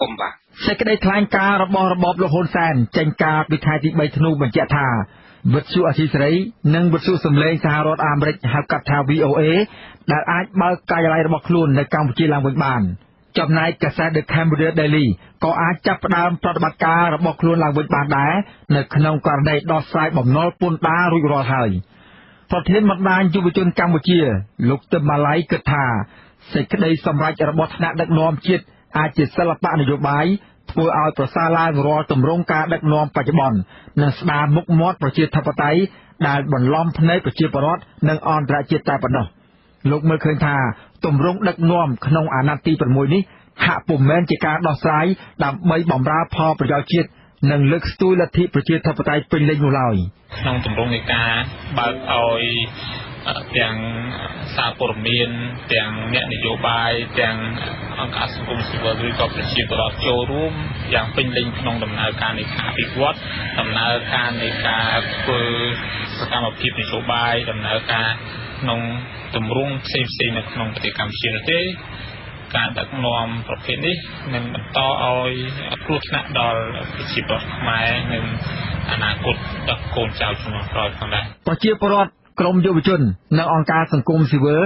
ผมบ่សេចក្តីថ្លែងការណ៍របស់របបលោកហ៊ុនសែនចេញការពីថ្ងៃទី3ធ្នូបញ្ជាក់ថាវិទ្យុអសីសេរីនិងវិទ្យុសំឡេងសហរដ្ឋអាមេរិកហៅកាត់ថា VOA ដែលអាចបើកការិយាល័យរបស់ខ្លួននៅកម្ពុជាឡើងវិញបានចំណែកកាសែត The Cambodia Daily ក៏អាចចាប់ផ្ដើមប្រតិបត្តិការរបស់ខ្លួនឡើងវិញបានដែរនៅក្នុងករណីដោះស្រាយបំណុលពន្ធដាររួចរាល់ហើយប្រធានបណ្ដាញយុវជនកម្ពុជាលោកទឹមម៉ាឡៃគិតថាសេចក្តីសម្រេចរបស់ថ្នាក់ដឹកនាំជាតិអាចជាសិល្បៈនយោបាយធ្វើឲ្យប្រសើរឡើងរាល់ទម្រង់ការដឹកនាំបច្ចុប្បន្ននិងស្ដារមុខមាត់ប្រជាធិបតេយ្យដែលបន្លំភ្នែកប្រជាពលរដ្ឋនិងអន្តរជាតិតែប៉ុណ្ណោះលោកមើលឃើញថាទម្រង់ដឹកនាំក្នុងអាណត្តិទី6នេះហាក់ពុំមែនជាការដោះស្រាយដើម្បីបម្រើផលប្រយោជន៍ជាតិនិងលើកស្ទួយលទ្ធិប្រជាធិបតេយ្យពេញលេញនោះឡើយក្នុងទម្រង់នៃការបើកឲ្យទាំងសារព័ត៌មានទាំងអ្នកនយោបាយទាំងអង្គការសង្គមស៊ីវិលឬក៏ប្រជាពលរដ្ឋចូលរួមយ៉ាងពេញលេញក្នុងដំណើរការនៃការអភិវឌ្ឍដំណើរការនៃការធ្វើសកម្មភាពនយោបាយដំណើរការក្នុងទម្រង់ផ្សេងៗនៅក្នុងប្រទេសកម្ពុជានោះទេការដឹកនាំប្រភេទនេះនឹងបន្តឲ្យគ្រោះថ្នាក់ដល់ប្រជាពលរដ្ឋខ្មែរនិងអនាគតដល់កូនចៅជំនាន់ក្រោយផងដែរប្រជាពលរដ្ឋក្រមយុវជននិងអង្គការសង្គមស៊ីវិល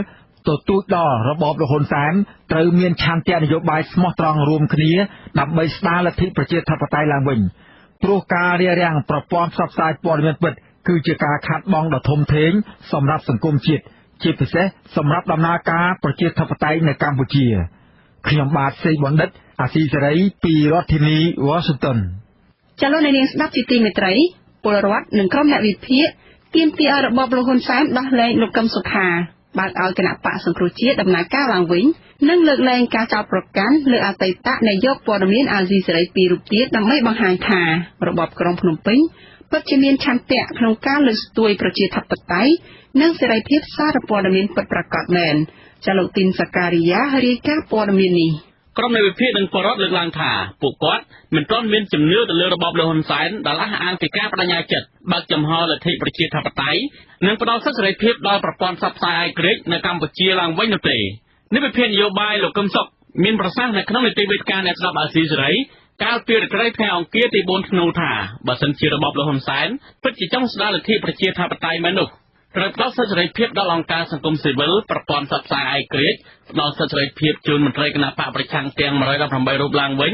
ទទូចដល់របបលហ៊ុនសែនត្រូវមានឆន្ទៈនយោបាយស្មោះត្រង់រួមគ្នាដើម្បីស្ដារលទ្ធិប្រជាធិបតេយ្យឡើងវិញព្រោះការរារាំងប្រព័ន្ធផ្សព្វផ្សាយព័ត៌មានពិតគឺជាការខាត់បងដ៏ធំធេងសម្រាប់សង្គមជាតិជាពិសេសសម្រាប់ដំណើរការប្រជាធិបតេយ្យនៅកម្ពុជាខ្ញុំបាទសេកបណ្ឌិតអាស៊ីសេរីពីរដ្ឋធានី Washington ចលនានាងស្ដាប់ជាទីមេត្រីពលរដ្ឋនិងក្រុមអ្នកវិភាគទាមទារឲ្យរបបលហ៊ុនសែនដោះលែងលោកកឹមសុខាបើកឲ្យគណៈបកសង្គ្រោះជាតិដំណើរការឡើងវិញនិងលើកលែងការចោទប្រកាន់លើអតីតនាយកព័ត៌មានអាស៊ីសេរីពីររូបទៀតដើម្បីបង្ហាញថារបបក្រុងភ្នំពេញពិតជាមានឆន្ទៈក្នុងការលើកស្ទួយប្រជាធិបតេយ្យនិងសេរីភាពសារព័ត៌មានពិតប្រាកដមែនចាលោកទីនសការីយ៉ារាយការណ៍ព័ត៌មាននេះក្រុមនៃវិភាគនិងបរិវត្តលើកឡើងថាពួកគាត់មិនទាន់មានជំនឿទៅលើរបបលហ៊ុនសែនដែលអះអាងពីការបដិញ្ញាចិត្តបើកចំហលទ្ធិប្រជាធិបតេយ្យនិងផ្ដល់សិទ្ធិសេរីភាពដល់ប្រព័ន្ធផ្សព្វផ្សាយឯករាជ្យនៅកម្ពុជាឡើងវិញនោះទេនេះវិភាគនយោបាយលោកកឹមសុខមានប្រសាសន៍នៅក្នុងនីតិវេទិកាអ្នកស្ដាប់អាស៊ីសេរីកាលពីរាត្រីថ្ងៃអង្គារទី4ធ្នូថាបើសិនជារបបលហ៊ុនសែនពិតជាចង់ស្ដារលទ្ធិប្រជាធិបតេយ្យមែននោះត្រូវផ្ដល់សិទ្ធិសេរីភាពដល់អង្គការសង្គមស៊ីវិលប្រព័ន្ធផ្សព្វផ្សាយឯករាជ្យផ្ដល់សិទ្ធិសេរីភាពជូនមន្ត្រីគណៈបកប្រឆាំងទាំង118រូបឡើងវិញ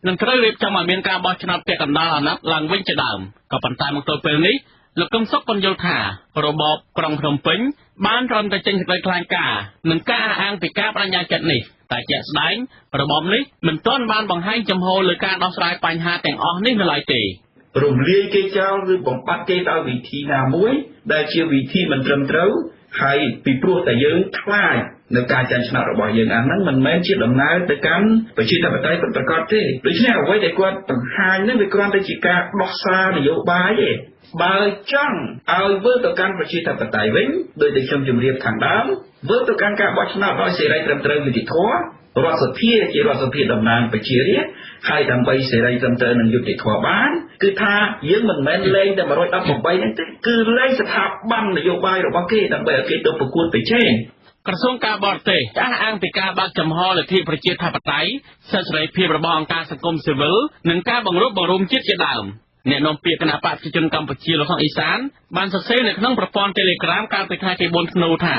និងត្រូវរៀបចំឲ្យមានការបោះឆ្នោតពាក់កណ្ដាលអាណត្តិឡើងវិញជាដើមក៏ប៉ុន្តែមកទល់ពេលនេះលោកកឹមសុខបានយល់ថារបបក្រុងភ្នំពេញបានត្រឹមតែចេញសេចក្តីថ្លែងការណ៍និងការអះអាងពីការបដិញ្ញាចិត្តនេះតែជាក់ស្ដែងរបបនេះមិនទាន់បានបង្ហាញចំហលើការដោះស្រាយបញ្ហាទាំងអស់នេះនៅឡើយទេរំលាយគេចោលឬបំបត្តិគេដោយវិធីណាមួយដែលជាវិធីមិនត្រឹមត្រូវហើយពីព្រោះតែយើងខ្លាចនៅការចាញ់ឆ្នោតរបស់យើងអាហ្នឹងមិនមែនជាដំណើរទៅកាន់ប្រជាធិបតេយ្យពិតប្រាកដទេដូច្នេះអ្វីដែលគាត់បង្ហាញហ្នឹងវាគ្រាន់តែជាការដោះសារនយោបាយទេបើចង់ឲ្យវិលទៅកាន់ប្រជាធិបតេយ្យវិញដោយដែលខ្ញុំជម្រាបខាងដើមវិលទៅកាន់ការបោះឆ្នោតដោយសេរីត្រឹមត្រូវយុត្តិធម៌រដ្ឋសភាជារដ្ឋសភាតំណាងប្រជារាស្ត្រហើយដើម្បីសេរីត្រឹមត្រូវនឹងយុត្តិធម៌បានគឺថាយើងមិនមែនលេងតែ118ហ្នឹងទេគឺលេងស្ថាប័ននយោបាយរបស់គេដើម្បីឲ្យគេទៅប្រកួតប្រជែងក្រសួងការបរទេសអះអាងពីការបើកចំហលទ្ធិប្រជាធិបតេយ្យសិទ្ធិសេរីភាពរបស់អង្គការសង្គមស៊ីវិលនិងការបង្រួបបង្រួមជាតិជាដើមអ្នកនាំពាក្យគណៈបកប្រជាជនកម្ពុជាលោកសុកអេសានបានសរសេរនៅក្នុងប្រព័ន្ធ Telegram កាលពីថ្ងៃទី4ធ្នូថា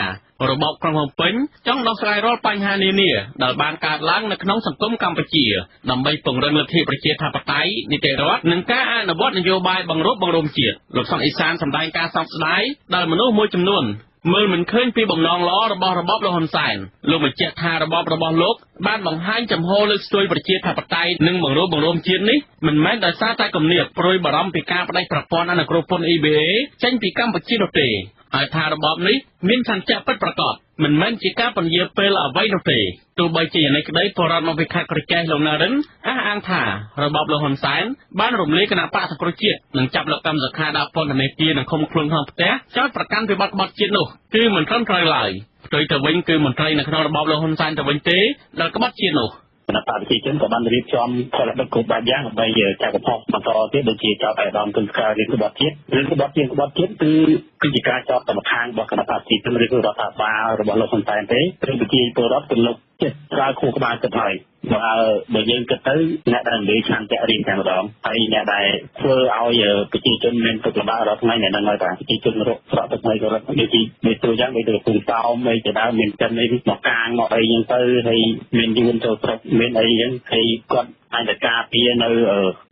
របបក្រុងភ្នំពេញចង់ដោះស្រាយរាល់បញ្ហានានាដែលបានកើតឡើងនៅក្នុងសង្គមកម្ពុជាដើម្បីពង្រឹងលទ្ធិប្រជាធិបតេយ្យនីតិរដ្ឋនិងការអនុវត្តនយោបាយបង្រួបបង្រួមជាតិលោកសុកអេសានសម្ដែងការសោកស្ដាយដល់មនុស្សមួយចំនួនមើលមិនឃើញពីបំណងល្អរបស់របបលហ៊ុនសែនលោកបញ្ជាក់ថារបបរបស់លោកបានបង្ហាញចំហលើកស្ទួយប្រជាធិបតេយ្យនិងបង្រួបបង្រួមជាតិនេះមិនមែនដោយសារតែគំនាបព្រួយបារម្ភពីការផ្ដាច់ប្រព័ន្ធអនុគ្រោះពន្ធ EBA ចេញពីកម្ពុជានោះទេហើយថារបបនេះមានឆន្ទៈពិតប្រាកដមិនមែនជាការពន្យាពេលអ្វីនោះទេទោះបីជាយ៉ាងនេះក្តីបរិវត្តមកវិខាត់ក្រចេះលោកណារិនអះអាងថារបបលហ៊ុនសែនបានរំលាយគណៈបកសង្គ្រោះជាតិនិងចាប់លោកកម្មសខាដាក់ពន្ធនាគារនិងឃុំខ្លួនក្នុងផ្ទះចោទប្រកាន់ពីបទក្បត់ជាតិនោះគឺមិនត្រឹមត្រូវឡើយផ្ទុយទៅវិញគឺមន្ត្រីនៅក្នុងរបបលហ៊ុនសែនទៅវិញទេដែលក្បត់ជាតិនោះគណៈបកប្រជាជនក៏បានរៀបចំផលិតគ្រប់បែបយ៉ាងដើម្បីចាក់កំហុសបន្តទៀតដូចជាចោទអាដាមទុនស្ការរឿងក្បត់ជាតិរឿងក្បត់ជាតិគឺជាការចោទតាមខាងរបស់គណៈបកប្រជាជនឬរដ្ឋាភិបាលរបស់លោកហ៊ុនសែនទេព្រមប្រជាពលរដ្ឋទៅលោកចិត្តប្រើខួរក្បាលគិតហើយ បើយើងគិតទៅអ្នកដែលនិយាយឆន្ទៈរៀនតែម្ដងហើយអ្នកដែលធ្វើឲ្យប្រជាជនមានទុក្ខលំបាករាល់ថ្ងៃអ្នកនឹងឲ្យថាប្រជាជនរកស្រកទឹកថ្មីក៏រត់ដូចមានទូយ៉ាងដូចទៅពូតោមអីទៅដើមមានចិនអីមកកាងមកអីហ្នឹងទៅហើយមានយួនចូលស្រុកមានអីហ្នឹងហើយគាត់អាចតែការពារនៅ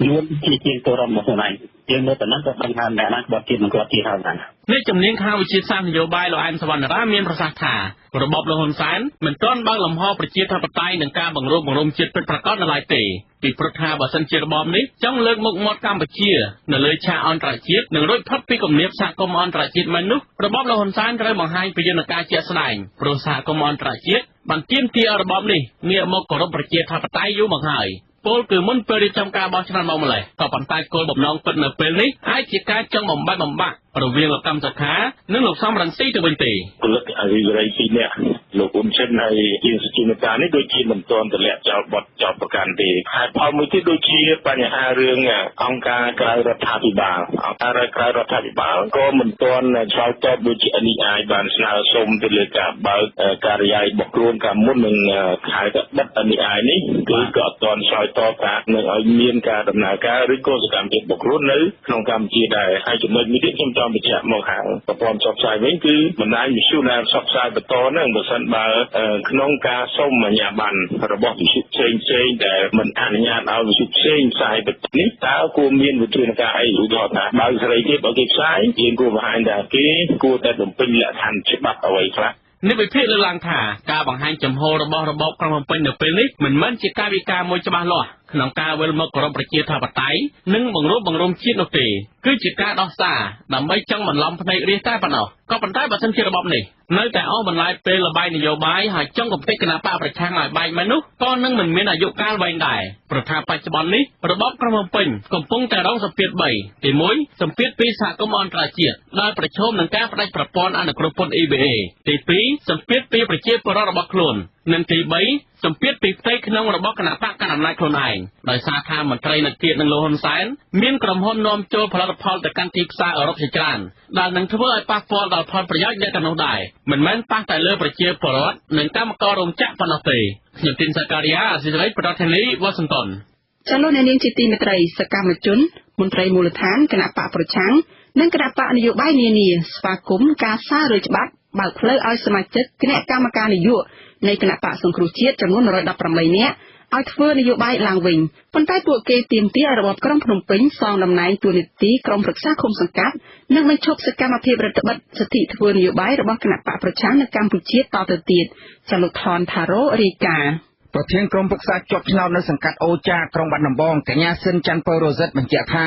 យួនជាទៅរំមកខ្លួនឯងយើងនៅតែហ្នឹងក៏ដឹងថាអ្នកណាគាត់ទៀតមិនគាត់ទៀតហើយណានេះជំនាញខាងវិទ្យាសាស្ត្រនយោបាយលោកអែមសវណ្ណរាមានប្រសាសន៍ថារបបលោកហ៊ុនសែនមិនទាន់បើកលំហប្រជាធិបតេយ្យនឹងការបង្រួបបង្រួមជាតិពិតប្រាកដនៅឡើយទេពីព្រោះថាបើសិនជារបបនេះចង់លើកមុខមាត់កម្ពុជានៅលើឆាកអន្តរជាតិនិងរួចផុតពីគំនាបសហគមន៍អន្តរជាតិមែននោះរបបលោកហ៊ុនសែនត្រូវបង្ហាញពីយន្តការជាក់ស្ដែងព្រោះសហគមន៍អន្តរជាតិបានទាមទាររបបនេះងាកមកគោរពប្រជាធិបតេយ្យយូរមកហើយពលគឺមុនពេលរៀបចំការបោះឆ្នោតមកម្លេះក៏ប៉ុន្តែគោលបំណងពិតនៅពេលនេះអាចជាការចង់បំបាក់រវាងលោកកម្មសខានិងលោកសំរងស៊ីទៅវិញទេពលិកអរិយរីពីរនាក់លោកអ៊ុនឈិនហើយជាងសុជីនតានេះដូចជាមិនទាន់ទម្លាក់ចោលបទចោលប្រកាន់ទេហេតុផលមួយទៀតដូចជាបញ្ហារឿងអង្គការក្រៅរដ្ឋាភិបាលអង្គការក្រៅរដ្ឋាភិបាលក៏មិនទាន់ឆ្លើយតបដូចជា NEI បានស្នើសុំទៅលើការបើកការិយាល័យរបស់ខ្លួនកាលមុននឹងខែបិទ NEI នេះគឺក៏អត់ទាន់ឆ្លើយតបថានឹងឲ្យមានការដំណើរការឬក៏សកម្មភាពរបស់ខ្លួននៅក្នុងកម្ពុជាដែរហើយចំណុចនេះទៀតខ្ញុំចង់បញ្ជាក់មកខាងប្រព័ន្ធផ្សព្វផ្សាយវិញគឺបណ្ដាញវិទ្យុដែលផ្សព្វផ្សាយបន្តហ្នឹងបើសិនបើក្នុងការសុំអាជ្ញាប័ណ្ណរបស់វិទ្យុផ្សេងដែលមិនអនុញ្ញាតឲ្យវិទ្យុផ្សេងផ្សាយបន្តនេះតើគួរមានវិធានការអីឧទាហរណ៍ថាបើសេរីភាពឲ្យគេផ្សាយយើងគួរបង្ហាញថាគេគួរតែបំពេញលក្ខខណ្ឌច្បាប់អ្វីខ្លះនេះវិភាគលើកឡើងថាការបង្ហាញចំហរបស់របបក្រុងភ្នំពេញនៅពេលនេះមិនមែនជាការវិការមួយច្បាស់លាស់ក្នុងការវិលមកគោរពប្រជាធិបតេយ្យនិងបង្រួបបង្រួមជាតិនោះទេគឺជាការដោះសារដើម្បីចង់បន្លំភ្នែករាជតែប៉ុណ្ណោះក៏ប៉ុន្តែបើសិនជារបបនេះនៅតែអស់បន្លាយពេលលបាយនយោបាយហើយចង់កំទេចគណៈបកប្រឆាំងឲ្យបែកមែននោះក៏នឹងមិនមានអាយុកាលវែងដែរព្រោះថាបច្ចុប្បន្ននេះរបបក្រុងភ្នំពេញកំពុងតែរងសម្ពាធ3ទី1សម្ពាធពីសហគមន៍អន្តរជាតិដែលប្រឈមនឹងការផ្ដាច់ប្រព័ន្ធអនុគ្រោះពន្ធ EBA ទី2សម្ពាធពីប្រជាពលរដ្ឋរបស់ខ្លួននិងទី3សម្ពាធពីផ្ទៃក្នុងរបស់គណៈបកកណ្ដាលអំណាចខ្លួនឯងដោយសារថាមន្ត្រីនៅគៀកនឹងលោកហ៊ុនសែនមានក្រុមហ៊ុននាំចូលផលិតផលទៅកាន់ទីផ្សារអឺរ៉ុបជាច្រើនដែលនឹងធ្វើឲ្យប៉ះពាល់ដល់ផលប្រយោជន៍អ្នកទាំងនោះដែរមិនមែនប៉ះតែលើប្រជាពលរដ្ឋនិងកម្មកររោងចក្រប៉ុណ្ណោះទេខ្ញុំទីនសាការីយ៉ាអសិរ័យប្រធានាធិបតីវ៉ាស៊ីនតោនចលនានាងជាទីមេត្រីសកម្មជនមន្ត្រីមូលដ្ឋានគណៈបកប្រឆាំងនិងគណៈបកនយោបាយនានាស្វាគមន៍ការសាររើច្បាប់បើកផ្លូវឲ្យសមាជិកគណៈកម្មការនយោបាយនៃគណៈបកសង្គ្រោះជាតិចំនួន118នាក់ឲ្យធ្វើនយោបាយឡើងវិញប៉ុន្តែពួកគេទាមទាររបបក្រុងភ្នំពេញសងតំណែងតួនាទីក្រុមប្រឹក្សាឃុំសង្កាត់និងបញ្ឈប់សកម្មភាពរដ្ឋបិទសិទ្ធិធ្វើនយោបាយរបស់គណៈបកប្រឆាំងនៅកម្ពុជាតទៅទៀតចលនាថនថារ៉ូរាយការណ៍ប្រធានក្រុមប្រឹក្សាជាប់ឆ្នោតនៅសង្កាត់អូចាក្រុងបាត់ដំបងកញ្ញាស៊ិនច័ន្ទពៅរ៉ូសិតបញ្ជាក់ថ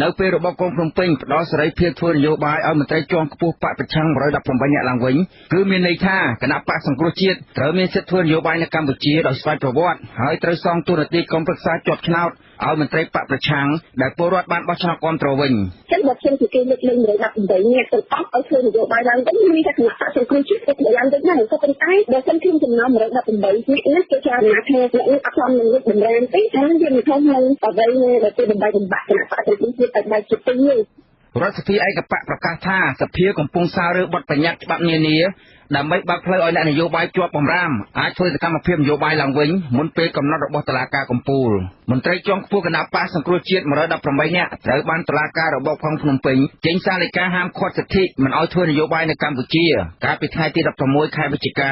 ានៅពេលរបបក្រុងភ្នំពេញផ្ដល់សេរីភាពធ្វើនយោបាយឲ្យមន្ត្រីជាន់ខ្ពស់បកប្រឆាំង118នាក់ឡើងវិញគឺមានន័យថាគណៈបកសង្គ្រោះជាតិត្រូវមានសិទ្ធិធ្វើនយោបាយនៅកម្ពុជាដោយស្វ័យប្រវត្តិហើយត្រូវសងតួនាទីក្រុមប្រឹក្សាជាប់ឆ្នោតឲ្យមន្ត្រីបកប្រឆាំងដែលពលរដ្ឋបានបោះឆ្នោតគ្រប់គ្រងវិញចឹងបើខ្ញុំជាគេលើកលែង118នាក់ទៅអស់ឲ្យធ្វើនយោបាយឡើងវិញមានតែគណៈបកសង្គ្រោះជាតិទៅយ៉ាងដូចហ្នឹងក៏ប៉ុន្តែបើសិនខ្ញុំចំណោម118នាក់នេះគេចារណាថាអ្នកនេះអត់សមនឹងលើកតម្រាំទេហើយវាមិនធំនឹងអ្វីដែលគេបំបីបំបាក់គណៈបកសង្គ្រោះជាតិឲ្យបែកចិត្តទេរដ្ឋសភាឯកបកប្រកាសថាសភាកំពុងសាររើបទបញ្ញត្តិច្បាប់នានាដើម្បីបើកផ្លូវឲ្យអ្នកនយោបាយជាប់បំរាមអាចធ្វើសកម្មភាពនយោបាយឡើងវិញមុនពេលកំណត់របស់តុលាការកំពូលមន្ត្រីជាន់ខ្ពស់គណៈបកសង្គ្រោះជាតិ118នាក់ត្រូវបានតុលាការរបបក្រុងភ្នំពេញចេញសារលេខាហាមឃាត់សិទ្ធិមិនឲ្យធ្វើនយោបាយនៅកម្ពុជាកាលពីថ្ងៃទី16ខែវិច្ឆិកា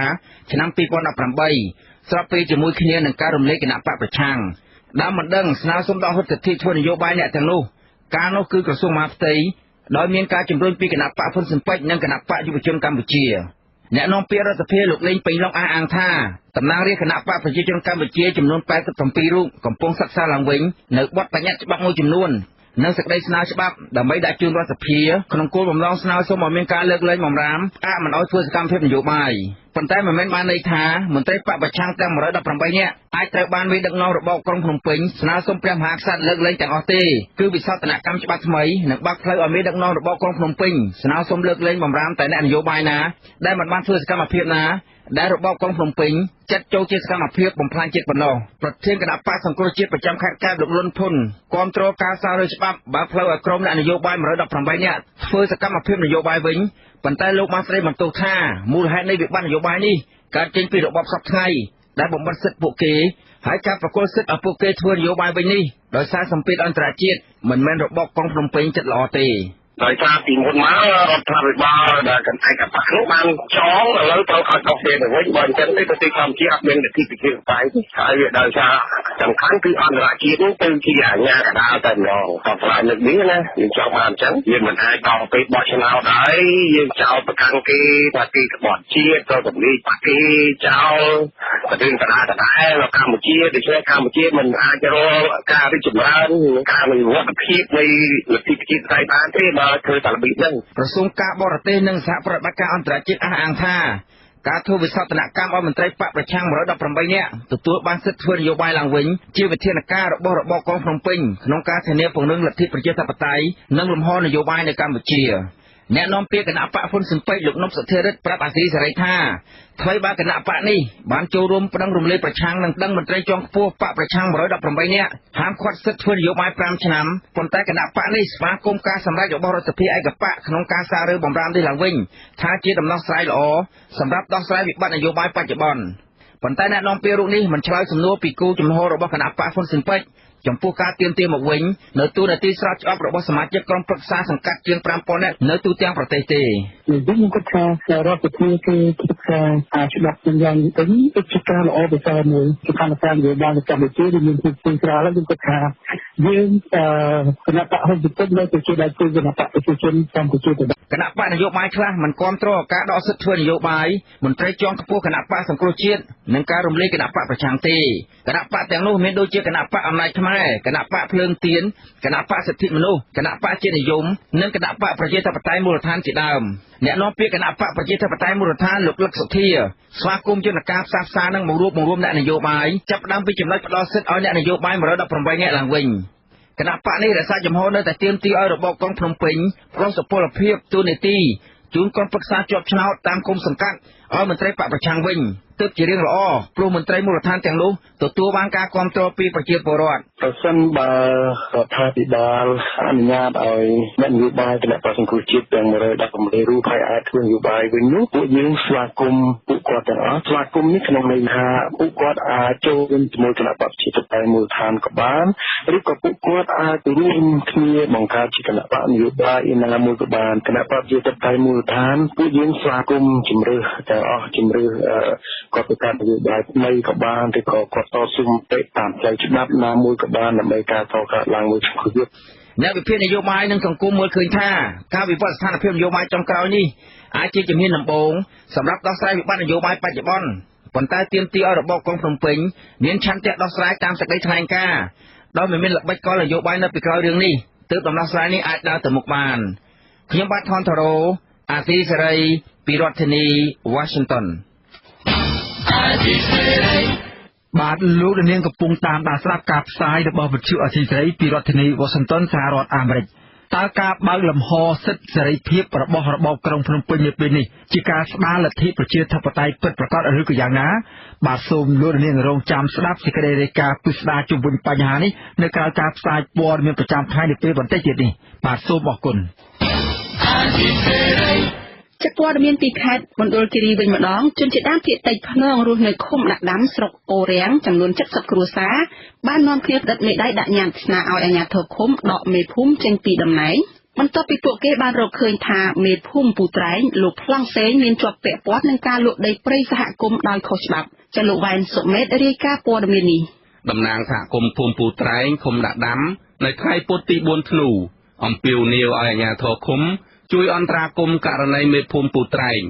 ឆ្នាំ2018ស្របពេលជាមួយគ្នានឹងការរំលែកគណៈបកប្រឆាំងដែលមិនដឹងស្នើសុំដកហូតសិទ្ធិធ្វើនយោបាយអ្នកទាំងនោះការនោះគឺក្រសួងមហាផ្ទៃដោយមានការជំរុញពីគណៈបកហ៊ុនស៊ិនប៉ិចនិងគណៈបកយុវជនកម្ពុជាអ្នកនាំពាក្យរដ្ឋសភាលោកលេងពេញឡុងអះអាងថាតំណាងរាស្ត្រគណៈបកប្រជាជនកម្ពុជាចំនួន87រូបកំពុងសិក្សាឡើងវិញនៅបទបញ្ញត្តិច្បាប់មួយចំនួននិងសេចក្តីស្នើច្បាប់ដើម្បីដាក់ជូនរដ្ឋសភាក្នុងគោលបំណងស្នើសុំឲ្យមានការលើកលែងបំរាមផ្អាកមិនឲ្យធ្វើសកម្មភាពនយោបាយប៉ុន្តែមិនមែនបានន័យថាមន្ត្រីបកប្រឆាំងទាំង118នាក់អាចត្រូវបានមេដឹកនាំរបបក្រុងភ្នំពេញស្នើសុំព្រះមហាក្សត្រលើកលែងទាំងអស់ទេគឺវិសោធនកម្មច្បាប់ថ្មីនឹងបើកផ្លូវឲ្យមេដឹកនាំរបបក្រុងភ្នំពេញស្នើសុំលើកលែងបំរាមតែអ្នកនយោបាយណាដែលមិនបានធ្វើសកម្មភាពណាដែលរបបក្រុងភ្នំពេញចាត់ចូលជាសកម្មភាពបំផ្លាញជាតិប៉ុណ្ណោះប្រធានគណៈបកសង្គ្រោះជាតិប្រចាំខេត្តកែបលោកលុនភុនគាំទ្រការសាររើច្បាប់បើកផ្លូវឲ្យក្រុមអ្នកនយោបាយ118នាក់ធ្វើសកម្មភាពនយោបាយវិញប៉ុន្តែលោកបានស្ដីបន្ទោសថាមូលហេតុនៃវិបត្តិនយោបាយនេះកើតចេញពីរបបសពថ្ងៃដែលបំបិទសិទ្ធិពួកគេ ហើយការប្រកួតសិទ្ធិឲ្យពួកគេធ្វើនយោបាយវិញនេះដោយសារសម្ពាធអន្តរជាតិមិនមែនរបបកុងភ្នំពេញចិត្តល្អទេដោយសារពីមុនមករដ្ឋាភិបាលដែលកណ្ដាលកបនោះបានចងឥឡូវត្រូវឲ្យដោះស្រាយទៅវិញបើអញ្ចឹងទេប្រទេសកម្ពុជាអត់មានលទ្ធិប្រជាធិបតេយ្យហើយវាដោយសារសំខាន់គឺអន្តរជាតិនោះទៅជាអាជ្ញាកណ្ដាលតែម្ដងតោះផ្លាយលើកនេះណាយើងចង់បានអញ្ចឹងយើងមិនអាចដល់ពេលបោះឆ្នោតហើយយើងចោលប្រកាន់គេថាគេក្បត់ជាតិទៅទម្លាយបាក់គេចោលប្រទេសកណ្ដាលនៅកម្ពុជាដូច្នេះកម្ពុជាមិនអាចរកការរីកចម្រើនការវិវត្តភាពនៃលទ្ធិប្រជាធិបតេយ្យបានទេបើធ្វើតែរបៀបហ្នឹងក្រសួងការបរទេសនិងសហប្រតិបត្តិការអន្តរជាតិអះអាងថាការធ្វើវិសោធនកម្មឲ្យមន្ត្រីបកប្រឆាំង118នាក់ទទួលបានសិទ្ធិធ្វើនយោបាយឡើងវិញជាវិធានការរបស់របបកុងភ្នំពេញក្នុងការធានាពង្រឹងលទ្ធិប្រជាធិបតេយ្យនិងលំហនយោបាយនៅកម្ពុជាអ្នកនាំពាក្យគណៈបកហ៊ុនស៊ិនប៉ិចលោកនុបសុធិរិទ្ធប្រាប់អាស៊ីសេរីថាថ្មីបើគណៈបកនេះបានចូលរួមប្តឹងរំលាយប្រឆាំងនិងដឹងមន្ត្រីជាន់ខ្ពស់បកប្រឆាំង118នាក់ហាមឃាត់សិទ្ធិធ្វើនយោបាយ5ឆ្នាំប៉ុន្តែគណៈបកនេះស្វាគមន៍ការសម្រេចរបស់រដ្ឋសភាឯកបកក្នុងការសាររើបំរាមនេះឡើងវិញថាជាដំណោះស្រាយល្អសម្រាប់ដោះស្រាយវិបត្តិនយោបាយបច្ចុប្បន្នប៉ុន្តែអ្នកនាំពាក្យរូបនេះមិនឆ្លើយសំណួរពីគូជំហររបស់គណៈបកហ៊ុនស៊ិនប៉ិចចំពោះការទាមទារមកវិញនៅទូនាទីស្រោចឆ្អប់របស់សមាជិកក្រុមប្រឹក្សាសង្កាត់ជាង 5,000 នាក់នៅទូទាំងប្រទេសទេយើងគិតថារដ្ឋាភិបាលគឺគិតថាច្បាប់យ៉ាងនេះគឺជាការល្អប្រសើរមួយជាកម្មការនយោបាយនៅកម្ពុជាដែលមានភាពស្រាលយើងគិតថាយើងគណៈបកហ៊ុនស៊ិនប៉ិចនៅតែជាដៃគូគណៈបកប្រជាជនកម្ពុជាទៅគណៈបកនយោបាយខ្លះមិនគាំទ្រការដកសិទ្ធិធ្វើនយោបាយមន្ត្រីជាន់ខ្ពស់គណៈបកសង្គ្រោះជាតិនិងការរំលាយគណៈបកប្រឆាំងទេគណៈបកទាំងនោះមានដូចជាគណៈបកអំណាចខ្មែរគណៈបកភ្លើងទៀនគណៈបកសិទ្ធិមនុស្សគណៈបកជាតិនិយមនិងគណៈបកប្រជាធិបតេយ្យមូលដ្ឋានជាដើមអ្នកនាំពាក្យគណៈបកប្រជាធិបតេយ្យមូលដ្ឋានលោកលឹកសុធាស្វាគមន៍យន្តការផ្សះផ្សានិងបង្រួបបង្រួមអ្នកនយោបាយចាប់ផ្ដើមពីចំណុចផ្ដល់សិទ្ធិឲ្យអ្នកនយោបាយ118នាក់ឡើងវិញគណៈបកនេះរក្សាចំហនៅតែទាមទារឲ្យរបបកុងភ្នំពេញផ្ដល់សុពលភាពទូនីតិជូនក្រុមប្រឹក្សាជាប់ឆ្នោតតាមគុំសង្កាត់ឲ្យមន្ត្រីបកប្រឆាំងវិញទើបជារឿងល្អព្រោះមន្ត្រីមូលដ្ឋានទាំងនោះទទួលបានការគាំទ្រពីប្រជាពលរដ្ឋប្រសិនបើរដ្ឋាភិបាលអនុញ្ញាតឲ្យអ្នកនយោបាយគណៈបក្សសង្គ្រោះជាតិទាំង118រូបហើយអាចធ្វើនយោបាយវិញនោះពួកយើងស្វាគមន៍ពួកគាត់ទាំងអស់ស្វាគមន៍នេះក្នុងន័យថាពួកគាត់អាចចូលរួមជាមួយគណៈបក្សប្រជាធិបតេយ្យមូលដ្ឋានក៏បានឬក៏ពួកគាត់អាចរួមគ្នាបង្កើតជាគណៈបក្សនយោបាយឯណាមួយក៏បានគណៈបក្សប្រជាធិបតេយ្យមូលដ្ឋានពួកយើងស្វាគមន៍ជំរឿសទាំងអស់ជំរឿសគាត់ទៅតាមនយោបាយថ្មីក៏បានឬក៏គាត់តស៊ូមតិតាមផ្លូវច្បាប់ណាមួយក៏បានដើម្បីការតកើតឡើងមួយសង្គ្រោះអ្នកវិភាគនយោបាយនិងសង្គមមើលឃើញថាការវិវត្តស្ថានភាពនយោបាយចុងក្រោយនេះអាចជាជំហានដំបូងសម្រាប់ដោះស្រាយវិបត្តិនយោបាយបច្ចុប្បន្នប៉ុន្តែទាមទារឲ្យរបបកុងភ្នំពេញមានឆន្ទៈដោះស្រាយតាមសេចក្តីថ្លែងការណ៍ដោយមិនមានល្បិចកលនយោបាយនៅពីក្រោយរឿងនេះទើបដំណោះស្រាយនេះអាចដើរទៅមុខបានខ្ញុំបាទថនថរ៉ូអាស៊ីសេរីពីរដ្ឋធានី Washingtonបាទលោកនាងកំពុងតាមដានស្ដាប់ការផ្សាយរបស់វិទ្យុអាស៊ីសេរីពីរដ្ឋធានី Washington សហរដ្ឋអាមេរិកតើការបើកលំហសិទ្ធិសេរីភាពរបស់របបក្រុងភ្នំពេញនៅពេលនេះជាការស្ដារលទ្ធិប្រជាធិបតេយ្យពិតប្រាកដឬក៏យ៉ាងណាបាទសូមលោកនាងរងចាំស្ដាប់សេចក្តីរាយការណ៍ពិស្ដារជុំវិញបញ្ហានេះនៅក្រៅការផ្សាយព័ត៌មានប្រចាំថ្ងៃនាពេលបន្តិចទៀតនេះបាទសូមអរគុណជាព័ត៌មានពីខេត្តមណ្ឌលគិរីវិញម្ដងជនជាតិដើមភាគតិចភ្នងរស់នៅឃុំដាក់ដាំស្រុកអូរាំងចំនួន70គ្រួសារបាននាំគ្នាផ្តិតមេដៃដាក់ញត្តិស្នើឲ្យអាជ្ញាធរឃុំដកមេភូមិចេញពីតំណែងបន្ទាប់ពីពួកគេបានរកឃើញថាមេភូមិពូត្រែងលោកប្លង់សេងមានជាប់ពាក់ព័ន្ធនឹងការលក់ដីព្រៃសហគមន៍ដោយខុសច្បាប់ចាលោកវ៉ែនសុមេតរាយការណ៍ព័ត៌មាននេះតំណាងសហគមន៍ភូមិពូត្រែងឃុំដាក់ដាំនៅថ្ងៃពុធទី4ធ្នូអំពាវនាវឲ្យអាជ្ញាធរឃុំជួយអន្តរាគមន៍ករណីមេភូមិពូត្រែង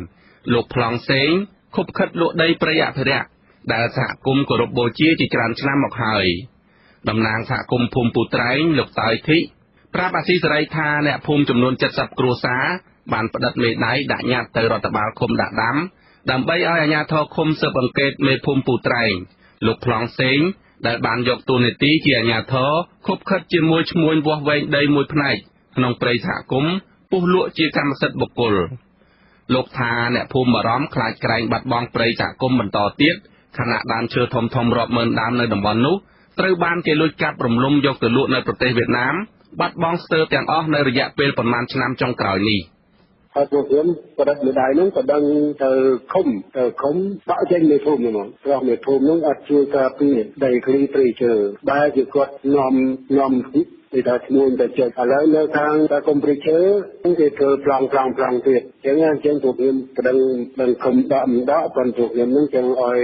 លោកប្លង់សេងខុបខិតលក់ដីព្រៃអភិរក្សដែលសហគមន៍គោរពបូជាជាច្រើនឆ្នាំមកហើយតំណាងសហគមន៍ភូមិពូត្រែងលោកតើយធីប្រាប់អាស៊ីសេរីថាអ្នកភូមិចំនួន70គ្រួសារបានផ្តិតមេដៃដាក់ញត្តិទៅរដ្ឋបាលឃុំដាក់ដាំដើម្បីឲ្យអាជ្ញាធរឃុំស៊ើបអង្កេតមេភូមិពូត្រែងលោកប្លង់សេងដែលបានយកតួនាទីជាអាជ្ញាធរខុបខិតជាមួយឈ្មួញវាស់វែងដីមួយផ្នែកក្នុងព្រៃសហគមន៍ពុះលក់ជាកម្មសិទ្ធិបុគ្គលលោកថាអ្នកភូមិបារម្ភខ្លាចក្រែងបាត់បង់ព្រៃសហគមន៍បន្តទៀតខណៈដើមឈើធំៗរាប់ម៉ឺនដើមនៅតំបន់នោះត្រូវបានគេលួចកាប់រំលំយកទៅលក់នៅប្រទេសវៀតណាមបាត់បង់ស្ទើរទាំងអស់នៅរយៈពេលប្រមាណឆ្នាំចុងក្រោយនេះ ហើយពួកខ្ញុំបដិបត្តិដែរនោះក៏ដឹងទៅឃុំបាក់ចេញមេភូមិហ្នឹងព្រោះមេភូមិហ្នឹងអត់ជួយការពារដីឃ្លីព្រៃឈើបែរជាគាត់នាំពីថាឈ្មោះទៅចុចឥឡូវនៅខាងតាគុំព្រៃឈើគេធ្វើប្លង់ទៀតអញ្ចឹងពួកខ្ញុំប្តឹងឃុំដកមិនដកប៉ុន្តែពួកខ្ញុំនឹងចឹងឲ្យ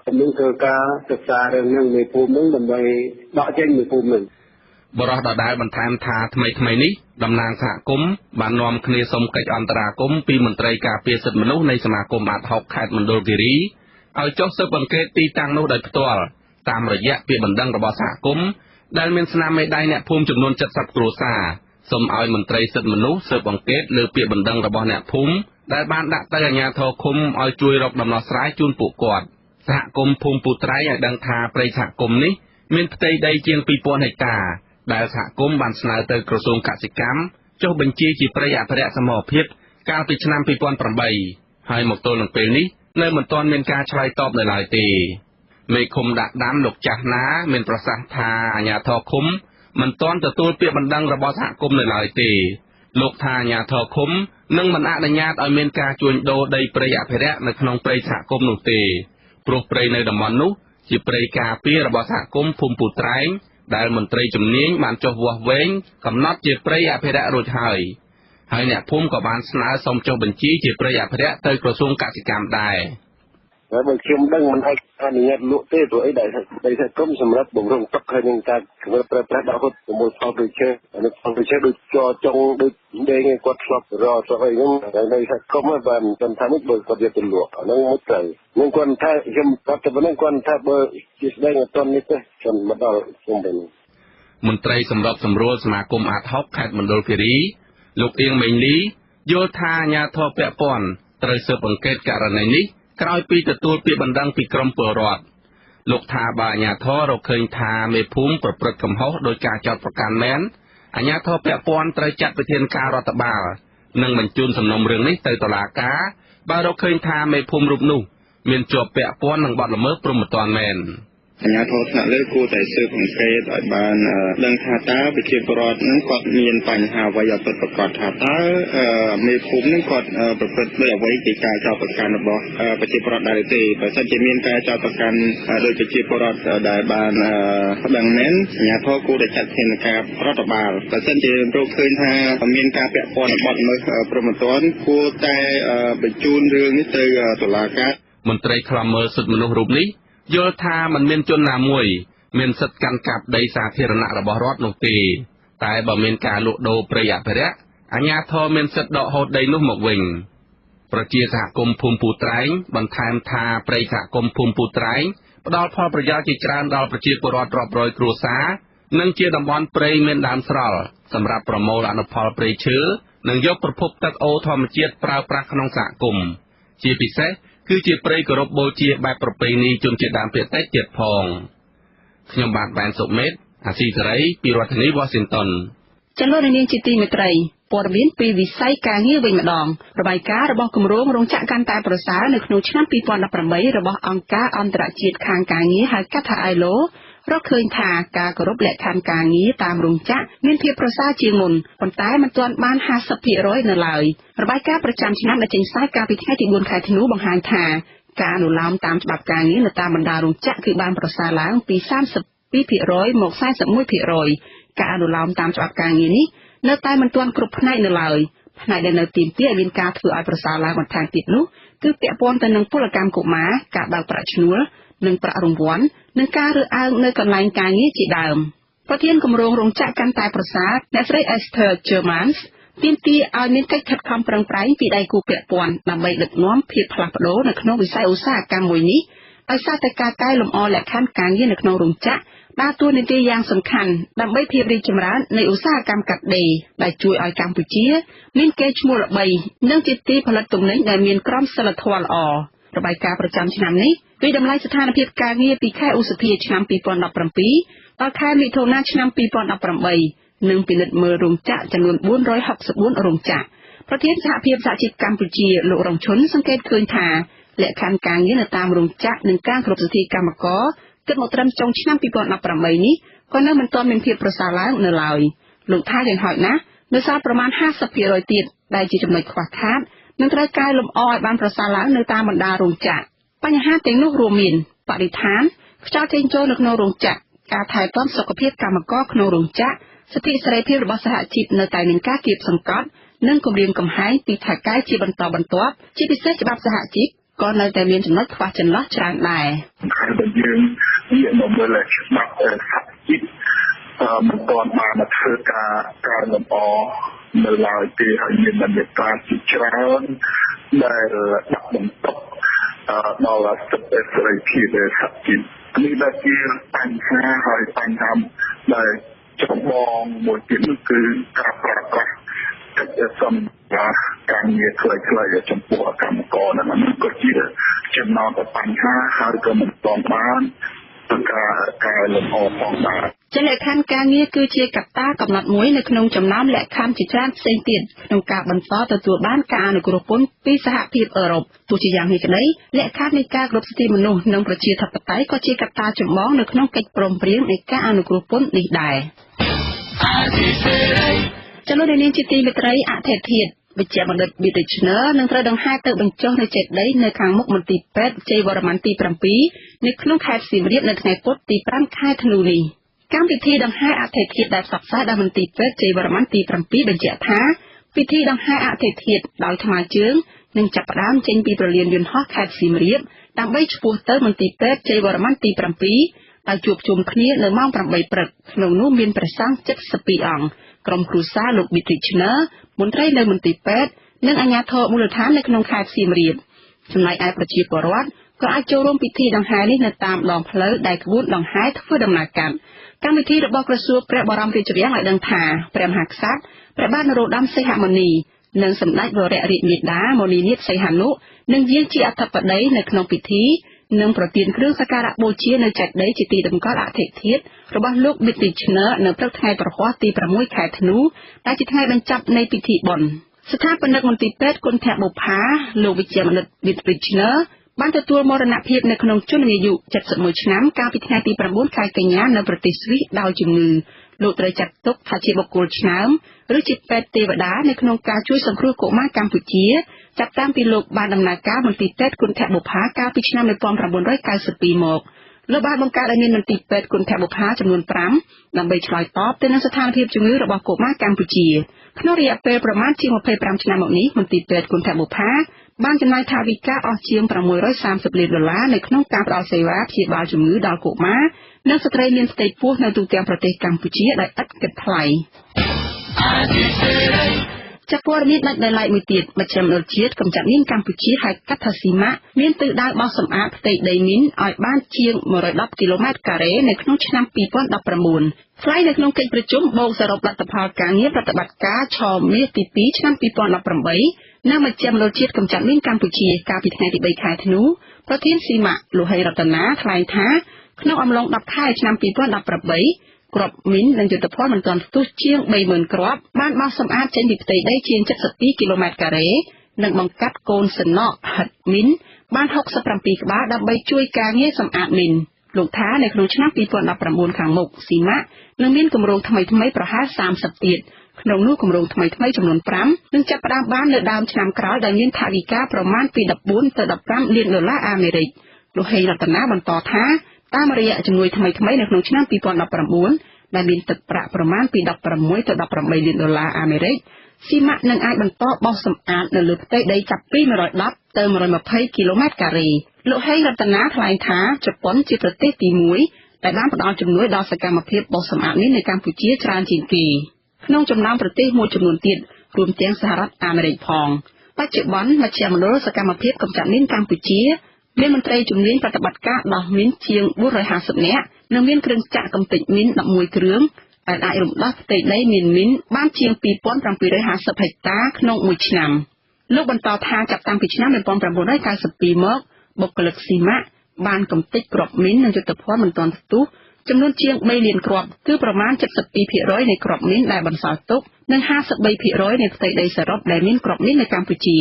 ខ្ញុំធ្វើការសិក្សារឿងហ្នឹងមេភូមិហ្នឹងដើម្បីដកចេញមេភូមិហ្នឹងបរិះដដែលបន្ថែមថាថ្មីនេះតំណាងសហគមន៍បាននាំគ្នាសុំកិច្ចអន្តរាគមន៍ពីមន្ត្រីការពារសិទ្ធិមនុស្សនៃសមាគមអាត់ហុកខេត្តមណ្ឌលគិរីឲ្យចុះស៊ើបអង្កេតទីតាំងនោះដោយផ្ទាល់តាមរយៈពាក្យបណ្ដឹងរបស់សហគមន៍ដែលមានស្នាមមេដៃអ្នកភូមិចំនួន70គ្រួសារសូមឲ្យមន្ត្រីសិទ្ធិមនុស្សស៊ើបអង្កេតលើពាក្យបណ្ដឹងរបស់អ្នកភូមិដែលបានដាក់ទៅអាជ្ញាធរឃុំឲ្យជួយរកដំណោះស្រាយជូនពួកគាត់សហគមន៍ភូមិពូត្រៃឲ្យដឹងថាព្រៃសហគមន៍នេះមានផ្ទៃដីជាង 2000 ហិកតាដែលសហគមន៍បានស្នើទៅក្រសួងកសិកម្មចុះបញ្ជីជាព្រៃអភិរក្សសមរភាពកាលពីឆ្នាំ 2008 ហើយមកទល់នឹងពេលនេះនៅមិនទាន់មានការឆ្លើយតបនៅឡើយទេមេឃុំដាក់ដាំលោកចាស់ណាមានប្រសាសន៍ថាអាជ្ញាធរឃុំមិនទាន់ទទួលពាក្យបណ្ដឹងរបស់សហគមន៍នៅឡើយទេលោកថាអាជ្ញាធរឃុំនឹងមិនអនុញ្ញាតឲ្យមានការជួញដូរដីព្រៃអភិរក្សនៅក្នុងព្រៃសហគមន៍នោះទេព្រោះព្រៃនៅតំបន់នោះជាព្រៃការពាររបស់សហគមន៍ភូមិពូត្រែងដែលមន្ត្រីជំនាញបានចុះវាស់វែងកំណត់ជាព្រៃអភិរក្សរួចហើយអ្នកភូមិក៏បានស្នើសុំចុះបញ្ជីជាព្រៃអភិរក្សទៅក្រសួងកសិកម្មដែរហើយបើខ្ញុំដឹងមិនអាចអនុញ្ញាតលក់ទេព្រោះអីដែលសហគមន៍សម្រាប់បំរុងទឹកហើយនឹងការធ្វើប្រើប្រាស់ដល់ហូតជាមួយផលដូចជាផលដូចជាដូចចង់ដូចដេញគាត់ឆ្លប់រត់អីហ្នឹងនៅសហគមន៍បានគាត់ថានេះបើគាត់យកទៅលក់អាហ្នឹងមិនត្រូវនឹងគាត់ថាខ្ញុំគាត់ទៅហ្នឹងគាត់ថាបើជាស្ដែងអត់នេះទេខ្ញុំមកដល់ខ្ញុំវិញមន្ត្រីសម្របសម្រួលសមាគមអាត់ហុកខេត្តមណ្ឌលគិរីលោកអៀងមេងលីយល់ថាអាជ្ញាធរពាក់ព័ន្ធត្រូវស៊ើបអង្កេតករណីនេះក្រោយពីទទួលពាក្យបណ្ដឹងពីក្រមពលរដ្ឋលោកថាបើអាជ្ញាធររកឃើញថាមេភូមិប្រព្រឹត្តកំហុសដោយការចោទប្រកាន់មែនអាជ្ញាធរពាក់ព័ន្ធត្រូវចាត់វិធានការរដ្ឋបាលនិងបញ្ជូនសំណុំរឿងនេះទៅតុលាការបើរកឃើញថាមេភូមិរូបនោះមានជាប់ពាក់ព័ន្ធនឹងបទល្មើសព្រហ្មទណ្ឌមែនអាជ្ញាធរថ្នាក់លើគួរតែស៊ើបអង្កេតឲ្យបានដឹងថាតើប្រជាពលរដ្ឋនឹងគាត់មានបញ្ហាអ្វីឲ្យប្រកបថាតើមេភូមិនឹងគាត់ប្រព្រឹត្តដោយអ្វីពីការចោទប្រកាន់របស់ប្រជាពលរដ្ឋដែរទេបើសិនជាមានការចោទប្រកាន់ដោយប្រជាពលរដ្ឋដែលបានប្តឹងមែនអាជ្ញាធរគួរតែចាត់វិធានការរដ្ឋបាលបើសិនជារកឃើញថាមានការពាក់ព័ន្ធនឹងបទល្មើសព្រហ្មទណ្ឌគួរតែបញ្ជូនរឿងនេះទៅតុលាការមន្ត្រីខ្លំមើលសិទ្ធិមនុស្សរូបនេះយល់ថាមិនមានជនណាមួយមានសិទ្ធិកាន់កាប់ដីសាធារណៈរបស់រដ្ឋនោះទេតែបើមានការលក់ដូរព្រៃអភិរក្សអាជ្ញាធរមានសិទ្ធិដកហូតដីនោះមកវិញប្រជាសហគមន៍ភូមិពូត្រែងបន្ថែមថាព្រៃសហគមន៍ភូមិពូត្រែងផ្ដល់ផលប្រយោជន៍ជាច្រើនដល់ប្រជាពលរដ្ឋរាប់រយគ្រួសារនិងជាតំបន់ព្រៃមានដើមស្រល់សម្រាប់ប្រមូលអនុផលព្រៃឈើនិងយកប្រភពទឹកអូរធម្មជាតិប្រើប្រាស់ក្នុងសហគមន៍ជាពិសេសគឺជាព្រៃគោរពបូជាបែបប្រពៃណីជនជាតិដើមភាគតិចទៀតផងខ្ញុំបាទបែនសុមេតអាស៊ីសេរីពីរដ្ឋធានី Washington ចលនានាងជាទីមេត្រីព័ត៌មានពីវិស័យការងារវិញម្ដងរបាយការណ៍របស់គម្រោងរោងចក្រកាន់តែប្រសើរនៅក្នុងឆ្នាំ2018របស់អង្គការអន្តរជាតិខាងការងារហៅកាត់ថា ILO រកឃើញថាការគោរពលក្ខខណ្ឌការងារតាមរោងចក្រមានភាពប្រសើរជាងមុនប៉ុន្តែមិនទាន់បាន 50% នៅឡើយរបាយការណ៍ប្រចាំឆ្នាំដែលចេញផ្សាយកាលពីថ្ងៃទី4ខែធ្នូបង្ហាញថាការអនុលោមតាមច្បាប់ការងារនៅតាមបណ្ដារោងចក្រគឺបានប្រសើរឡើងពី 32% មក 41% ការអនុលោមតាមច្បាប់ការងារនេះនៅតែមិនទាន់គ្រប់ផ្នែកនៅឡើយផ្នែកដែលនៅទាមទារឲ្យមានការធ្វើឲ្យប្រសើរឡើងបន្ថែមទៀតនោះគឺពាក់ព័ន្ធទៅនឹងពលកម្មកុមារការបើកប្រាក់ឈ្នួលនិងប្រាក់រង្វាន់និងការរើសអើងនៅកន្លែងការងារជាដើមប្រធានគម្រោងរោងចក្រកាន់តែប្រសើរអ្នកស្រី Esther Germans ទាមទារឲ្យមានកិច្ចខិតខំប្រឹងប្រែងពីដៃគូពាក់ព័ន្ធដើម្បីដឹកនាំភាពផ្លាស់ប្ដូរនៅក្នុងវិស័យឧស្សាហកម្មមួយនេះដោយសារតែការកែលម្អលក្ខខណ្ឌការងារនៅក្នុងរោងចក្រដើរតួនាទីយ៉ាងសំខាន់ដើម្បីភាពរីកចម្រើននៃឧស្សាហកម្មកាត់ដេរដែលជួយឲ្យកម្ពុជាមានកេរ្តិ៍ឈ្មោះល្បីនិងជាទីផលិតទំនិញដែលមានក្រមសីលធម៌ល្អរបាយការណ៍ប្រចាំឆ្នាំនេះវិតម្លៃស្ថានភាពការងារពីខែឧសភាឆ្នាំ2017ដល់ខែមិថុនាឆ្នាំ2018និងពិនិត្យមើលរោងចក្រចំនួន464រោងចក្រប្រធានសហភាពសហជីពកម្ពុជាលោករងឈុនសង្កេតឃើញថាលក្ខខណ្ឌការងារនៅតាមរោងចក្រនិងការគ្រប់សិទ្ធិកម្មករគិតមកត្រឹមចុងឆ្នាំ2018នេះក៏នៅមិនទាន់មានភាពប្រសើរឡើងនៅឡើយលោកថាយ៉ាងហោចណាស់ នៅសល់ប្រមាណ 50% ទៀតដែលជាចំណុចខ្វះខាតនឹងត្រូវកែលម្អឲ្យបានប្រសើរឡើងនៅតាមបណ្ដារោងចក្របញ្ហាទាំងនោះរួមមានបរិស្ថានខ្យល់ចេញចូលនៅក្នុងរោងចក្រការថែទាំសុខភាពកម្មករក្នុងរោងចក្រសិទ្ធិសេរីភាពរបស់សហជីពនៅតែមានការគៀបសង្កត់និងគម្រាមកំហែងពីថៅកែជាបន្តបន្ទាប់ជាពិសេសច្បាប់សហជីពក៏នៅតែមានចំណុចខ្វះចន្លោះច្រើនដែរហើយយើងនិយាយមកមើលច្បាប់សហជីពមិនទាន់បានធ្វើការកែលម្អនៅឡើយទេហើយមានបទល្មើសជាច្រើនដែលដាក់បន្ទុកដល់សិទ្ធិសេរីភាពសហជីពនេះដែលជាបញ្ហាហើយបញ្ហាដែលចម្បងមួយទៀតនោះគឺការប្រើប្រាស់កិច្ចសន្យាការងារខ្លីៗចំពោះកម្មករហ្នឹងក៏ជាចំណោមបញ្ហាហើយក៏មិនទាន់បានការកែលម្អផងដែរជាលក្ខខណ្ឌការងារគឺជាកត្តាកំណត់មួយនៅក្នុងចំណោមលក្ខខណ្ឌជាច្រើនផ្សេងទៀតក្នុងការបន្តទទួលបានការអនុគ្រោះពន្ធពីសហភាពអឺរ៉ុបទោះជាយ៉ាងនេះក្តីលក្ខខណ្ឌនៃការគោរពសិទ្ធិមនុស្សនិងប្រជាធិបតេយ្យក៏ជាកត្តាចម្បងនៅក្នុងកិច្ចព្រមព្រៀងនៃការអនុគ្រោះពន្ធនេះដែរចំណុចនេះជាទីមេត្រីអធិធិធវិជ្ជបណ្ឌិត Bittner នឹងត្រូវដង្ហែទៅបញ្ចុះនៅចេតិយនៅខាងមុខមន្ទីរពេទ្យជ័យវរ្ម័នទី 7 នៅក្នុងខេត្តសៀមរាបនៅថ្ងៃពុធទី 5 ខែធ្នូនេះកម្មវិធីដង្ហែអធិធិធដែលផ្សព្វផ្សាយដោយមន្ទីរពេទ្យជ័យវរ្ម័នទី 7 បញ្ជាក់ថាពិធីដង្ហែអធិធិធដោយថ្មើរជើងនឹងចាប់ផ្ដើមចេញពីព្រលានយន្តហោះខេត្តសៀមរាបដើម្បីឆ្ពោះទៅមន្ទីរពេទ្យជ័យវរ្ម័នទី 7 ដោយជួបជុំគ្នានៅម៉ោង 8 ព្រឹកក្នុងនោះមានព្រះសង្ឃ 72 អង្គក្រុមគ្រួសារលោក Bittner មន្ត្រីនៅមន្ទីរពេទ្យនិងអាជ្ញាធរមូលដ្ឋាននៅក្នុងខេត្តសៀមរាបចំណែកឯប្រជាពលរដ្ឋក៏អាចចូលរួមពិធីដង្ហែនេះនៅតាមដងផ្លូវដែលក្បួនដង្ហែធ្វើដំណើរកាត់កម្មវិធីរបស់ក្រសួងព្រះបរមរាជវាំងឲ្យដឹងថាព្រះមហាក្សត្រព្រះបាទនរោត្តមសីហមុនីនិងសម្ដេចវររាជមាតាមុនីនាថសីហនុនឹងយាងជាអធិបតីនៅក្នុងពិធីនិងប្រទានគ្រឿងសក្ការៈបូជានៅចេតិយជាទីតម្កល់អធិធិធរបស់លោក Bittner នៅព្រឹកថ្ងៃប្រហ័សទី 6 ខែធ្នូដែលជាថ្ងៃបញ្ចប់នៃពិធីបុណ្យស្ថាបនិកមន្ទីរពេទ្យគុណធបុប្ផាលោកវិជ្ជបណ្ឌិត Bittner បានទទួលមរណភាពនៅក្នុងជន្មាយុ71ឆ្នាំកាលពីថ្ងៃទី 9 ខែកញ្ញានៅប្រទេសស្វីសដោយជំងឺលោកត្រូវចាត់ទុកថាជាបុគ្គលឆ្នើមឬជាពេទ្យទេវតានៅក្នុងការជួយសង្គ្រោះកុមារកម្ពុជាចាប់តាំងពីលោកបានដំណើរការមន្ទីរពេទ្យគុណធបុប្ផាកាលពីឆ្នាំ 1992 មកលោកបានបង្កើតឲ្យមានមន្ទីរពេទ្យគុណធបុប្ផាចំនួន 5 ដើម្បីឆ្លើយតបទៅនឹងស្ថានភាពជំងឺរបស់កុមារកម្ពុជាក្នុងរយៈពេលប្រមាណជាង 25 ឆ្នាំមកនេះមន្ទីរពេទ្យគុណធបុប្ផាបានចំណាយថវិកាអស់ជាង $630 លាននៅក្នុងការផ្តល់សេវាព្យាបាលជំងឺដល់កុមារនិងស្ត្រីមានផ្ទៃពោះនៅទូទាំងប្រទេសកម្ពុជាដោយឥតគិតថ្លៃចាប់ព័ត៌មានដាច់ដោយឡែកមួយទៀតមជ្ឈមណ្ឌលជាតិកម្ចាត់មីនកម្ពុជាហៅកាត់ថាស៊ីម៉ាក់មានទិសដៅបោះសម្អាតផ្ទៃដីមីនឲ្យបានជាង110 គីឡូម៉ែត្រការ៉េនៅក្នុងឆ្នាំ 2019 ថ្លែងនៅក្នុងកិច្ចប្រជុំបូកសរុបលទ្ធផលការងារប្រតិបត្តិការឆមាសទី 2 ឆ្នាំ 2018 នៅមជ្ឈមណ្ឌលជាតិកម្ចាត់មីនកម្ពុជាកាលពីថ្ងៃទី 3 ខែធ្នូប្រធានស៊ីម៉ាក់លោកហេងរតនាថ្លែងថាក្នុងអំឡុង10 ខែឆ្នាំ 2018 គ្រាប់មីននិងយុទ្ធភ័ណ្ឌមិនទាន់ផ្ទុះជាង 30,000 គ្រាប់បានបោះសម្អាតចេញពីផ្ទៃដីជាង 72 គីឡូម៉ែត្រការ៉េនិងបង្កាត់កូនសំណក់ហិតមីនបាន 67 ក្បាលដើម្បីជួយការងារសម្អាតមីនលោកថានៅក្នុងឆ្នាំ 2019 ខាងមុខស៊ីម៉ាក់នឹងមានគម្រោងថ្មីៗប្រហែល 30 ទៀតក្នុងនោះគម្រោងថ្មីៗចំនួន 5 នឹងចាប់ផ្ដើមបាននៅដើមឆ្នាំក្រោយដែលមានថវិកាប្រមាណពី 14 ទៅ 15 លានដុល្លារអាមេរិកលោកហេងរតនាបន្តថាតាមរយៈជំនួយថ្មីៗនៅក្នុងឆ្នាំ 2019 ដែលមានទឹកប្រាក់ប្រមាណពី 16 ទៅ 18 លានដុល្លារអាមេរិកស៊ីម៉ាក់នឹងអាចបន្តបោសសម្អាតនៅលើផ្ទៃដីចាប់ពី 110 ទៅ 120 គីឡូម៉ែត្រការ៉េលោកហេងរតនាថ្លែងថាជប៉ុនជាប្រទេសទី 1 ដែលបានផ្ដល់ជំនួយដល់សកម្មភាពបោសសម្អាតនេះនៅកម្ពុជាច្រើនជាងគេក្នុងចំណោមប្រទេសមួយចំនួនទៀតរួមទាំងសហរដ្ឋអាមេរិកផងបច្ចុប្បន្នមជ្ឈមណ្ឌលសកម្មភាពកម្ចាត់មីនកម្ពុជាមានមន្ត្រីជំនាញប្រតិបត្តិការដោះមីនជាង 450 នាក់និងមានគ្រឿងចក្រកំទេចមីន 11 គ្រឿងដែលអាចរំដោះផ្ទៃដីមានមីនបានជាង 2,750 ហិកតាក្នុងមួយឆ្នាំលោកបន្តថាចាប់តាំងពីឆ្នាំ 1992 មកបុគ្គលិកស៊ីម៉ាក់បានកំទេចគ្រាប់មីននិងយុទ្ធភ័ណ្ឌមិនទាន់ផ្ទុះចំនួនជាង 3 លានគ្រាប់គឺប្រមាណ 72% នៃគ្រាប់មីនដែលបន្សល់ទុកនិង 53% នៃផ្ទៃដីសរុបដែលមានគ្រាប់មីននៅកម្ពុជា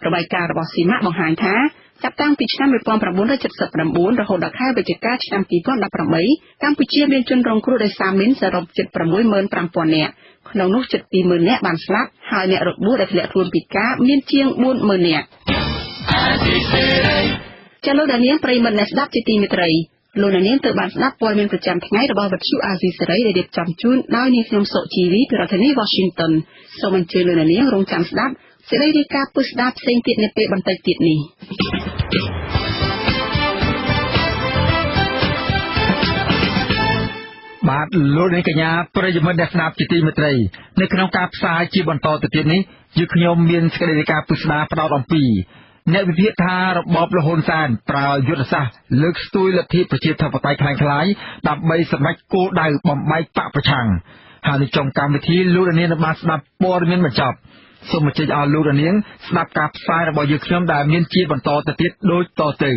របាយការណ៍របស់ស៊ីម៉ាក់បង្ហាញថា ចាប់តាំងពីឆ្នាំ1979រហូតដល់ខែវិច្ឆិកាឆ្នាំ2018កម្ពុជាមានជនរងគ្រោះដោយសារមីនសរុបជិត 65,000 នាក់ក្នុងនោះជិត 20,000 នាក់បានស្លាប់ហើយអ្នករបួសដែលធ្លាក់ខ្លួនពិការមានជាង 40,000 នាក់ចាលោកដានៀងប្រិមត្តអ្នកស្ដាប់ជាទីមេត្រីលោកដានៀងទៅបានស្ដាប់ព័ត៌មានប្រចាំថ្ងៃរបស់វិទ្យុអាស៊ីសេរីដែលរៀបចំជូនដោយនាងខ្ញុំសុជីវីពីរដ្ឋធានី Washington សូមអញ្ជើញលោកដានៀងរងចាំស្ដាប់សេរីរាយការណ៍ពុស្ដាប់ផ្សេងទៀតនៅពេលបន្តិចទៀតនេះបាទលោកនាងកញ្ញាប្រិយមិត្តអ្នកស្ដាប់ជាទីមេត្រីនៅក្នុងការផ្សាយជាបន្តទៅទៀតនេះយើងខ្ញុំមានសេចក្តីរាយការណ៍ពុស្ដាផ្ដោតអំពីអ្នកវិភាគថារបបលហ៊ុនសែនប្រើយុទ្ធសាស្ត្រលើកស្ទួយលទ្ធិប្រជាធិបតេយ្យคล้ายៗដើម្បីសម្រេចគោលដៅបំបែកបកប្រឆាំងហើយនៅចុងកម្មវិធីលោកនាងបានស្ដាប់ព័ត៌មានបញ្ចប់សូមអញ្ជើញឲ្យលោកនាងស្ដាប់ការផ្សាយរបស់យើងខ្ញុំដែលមានជាបន្តទៅទៀតដូចតទៅ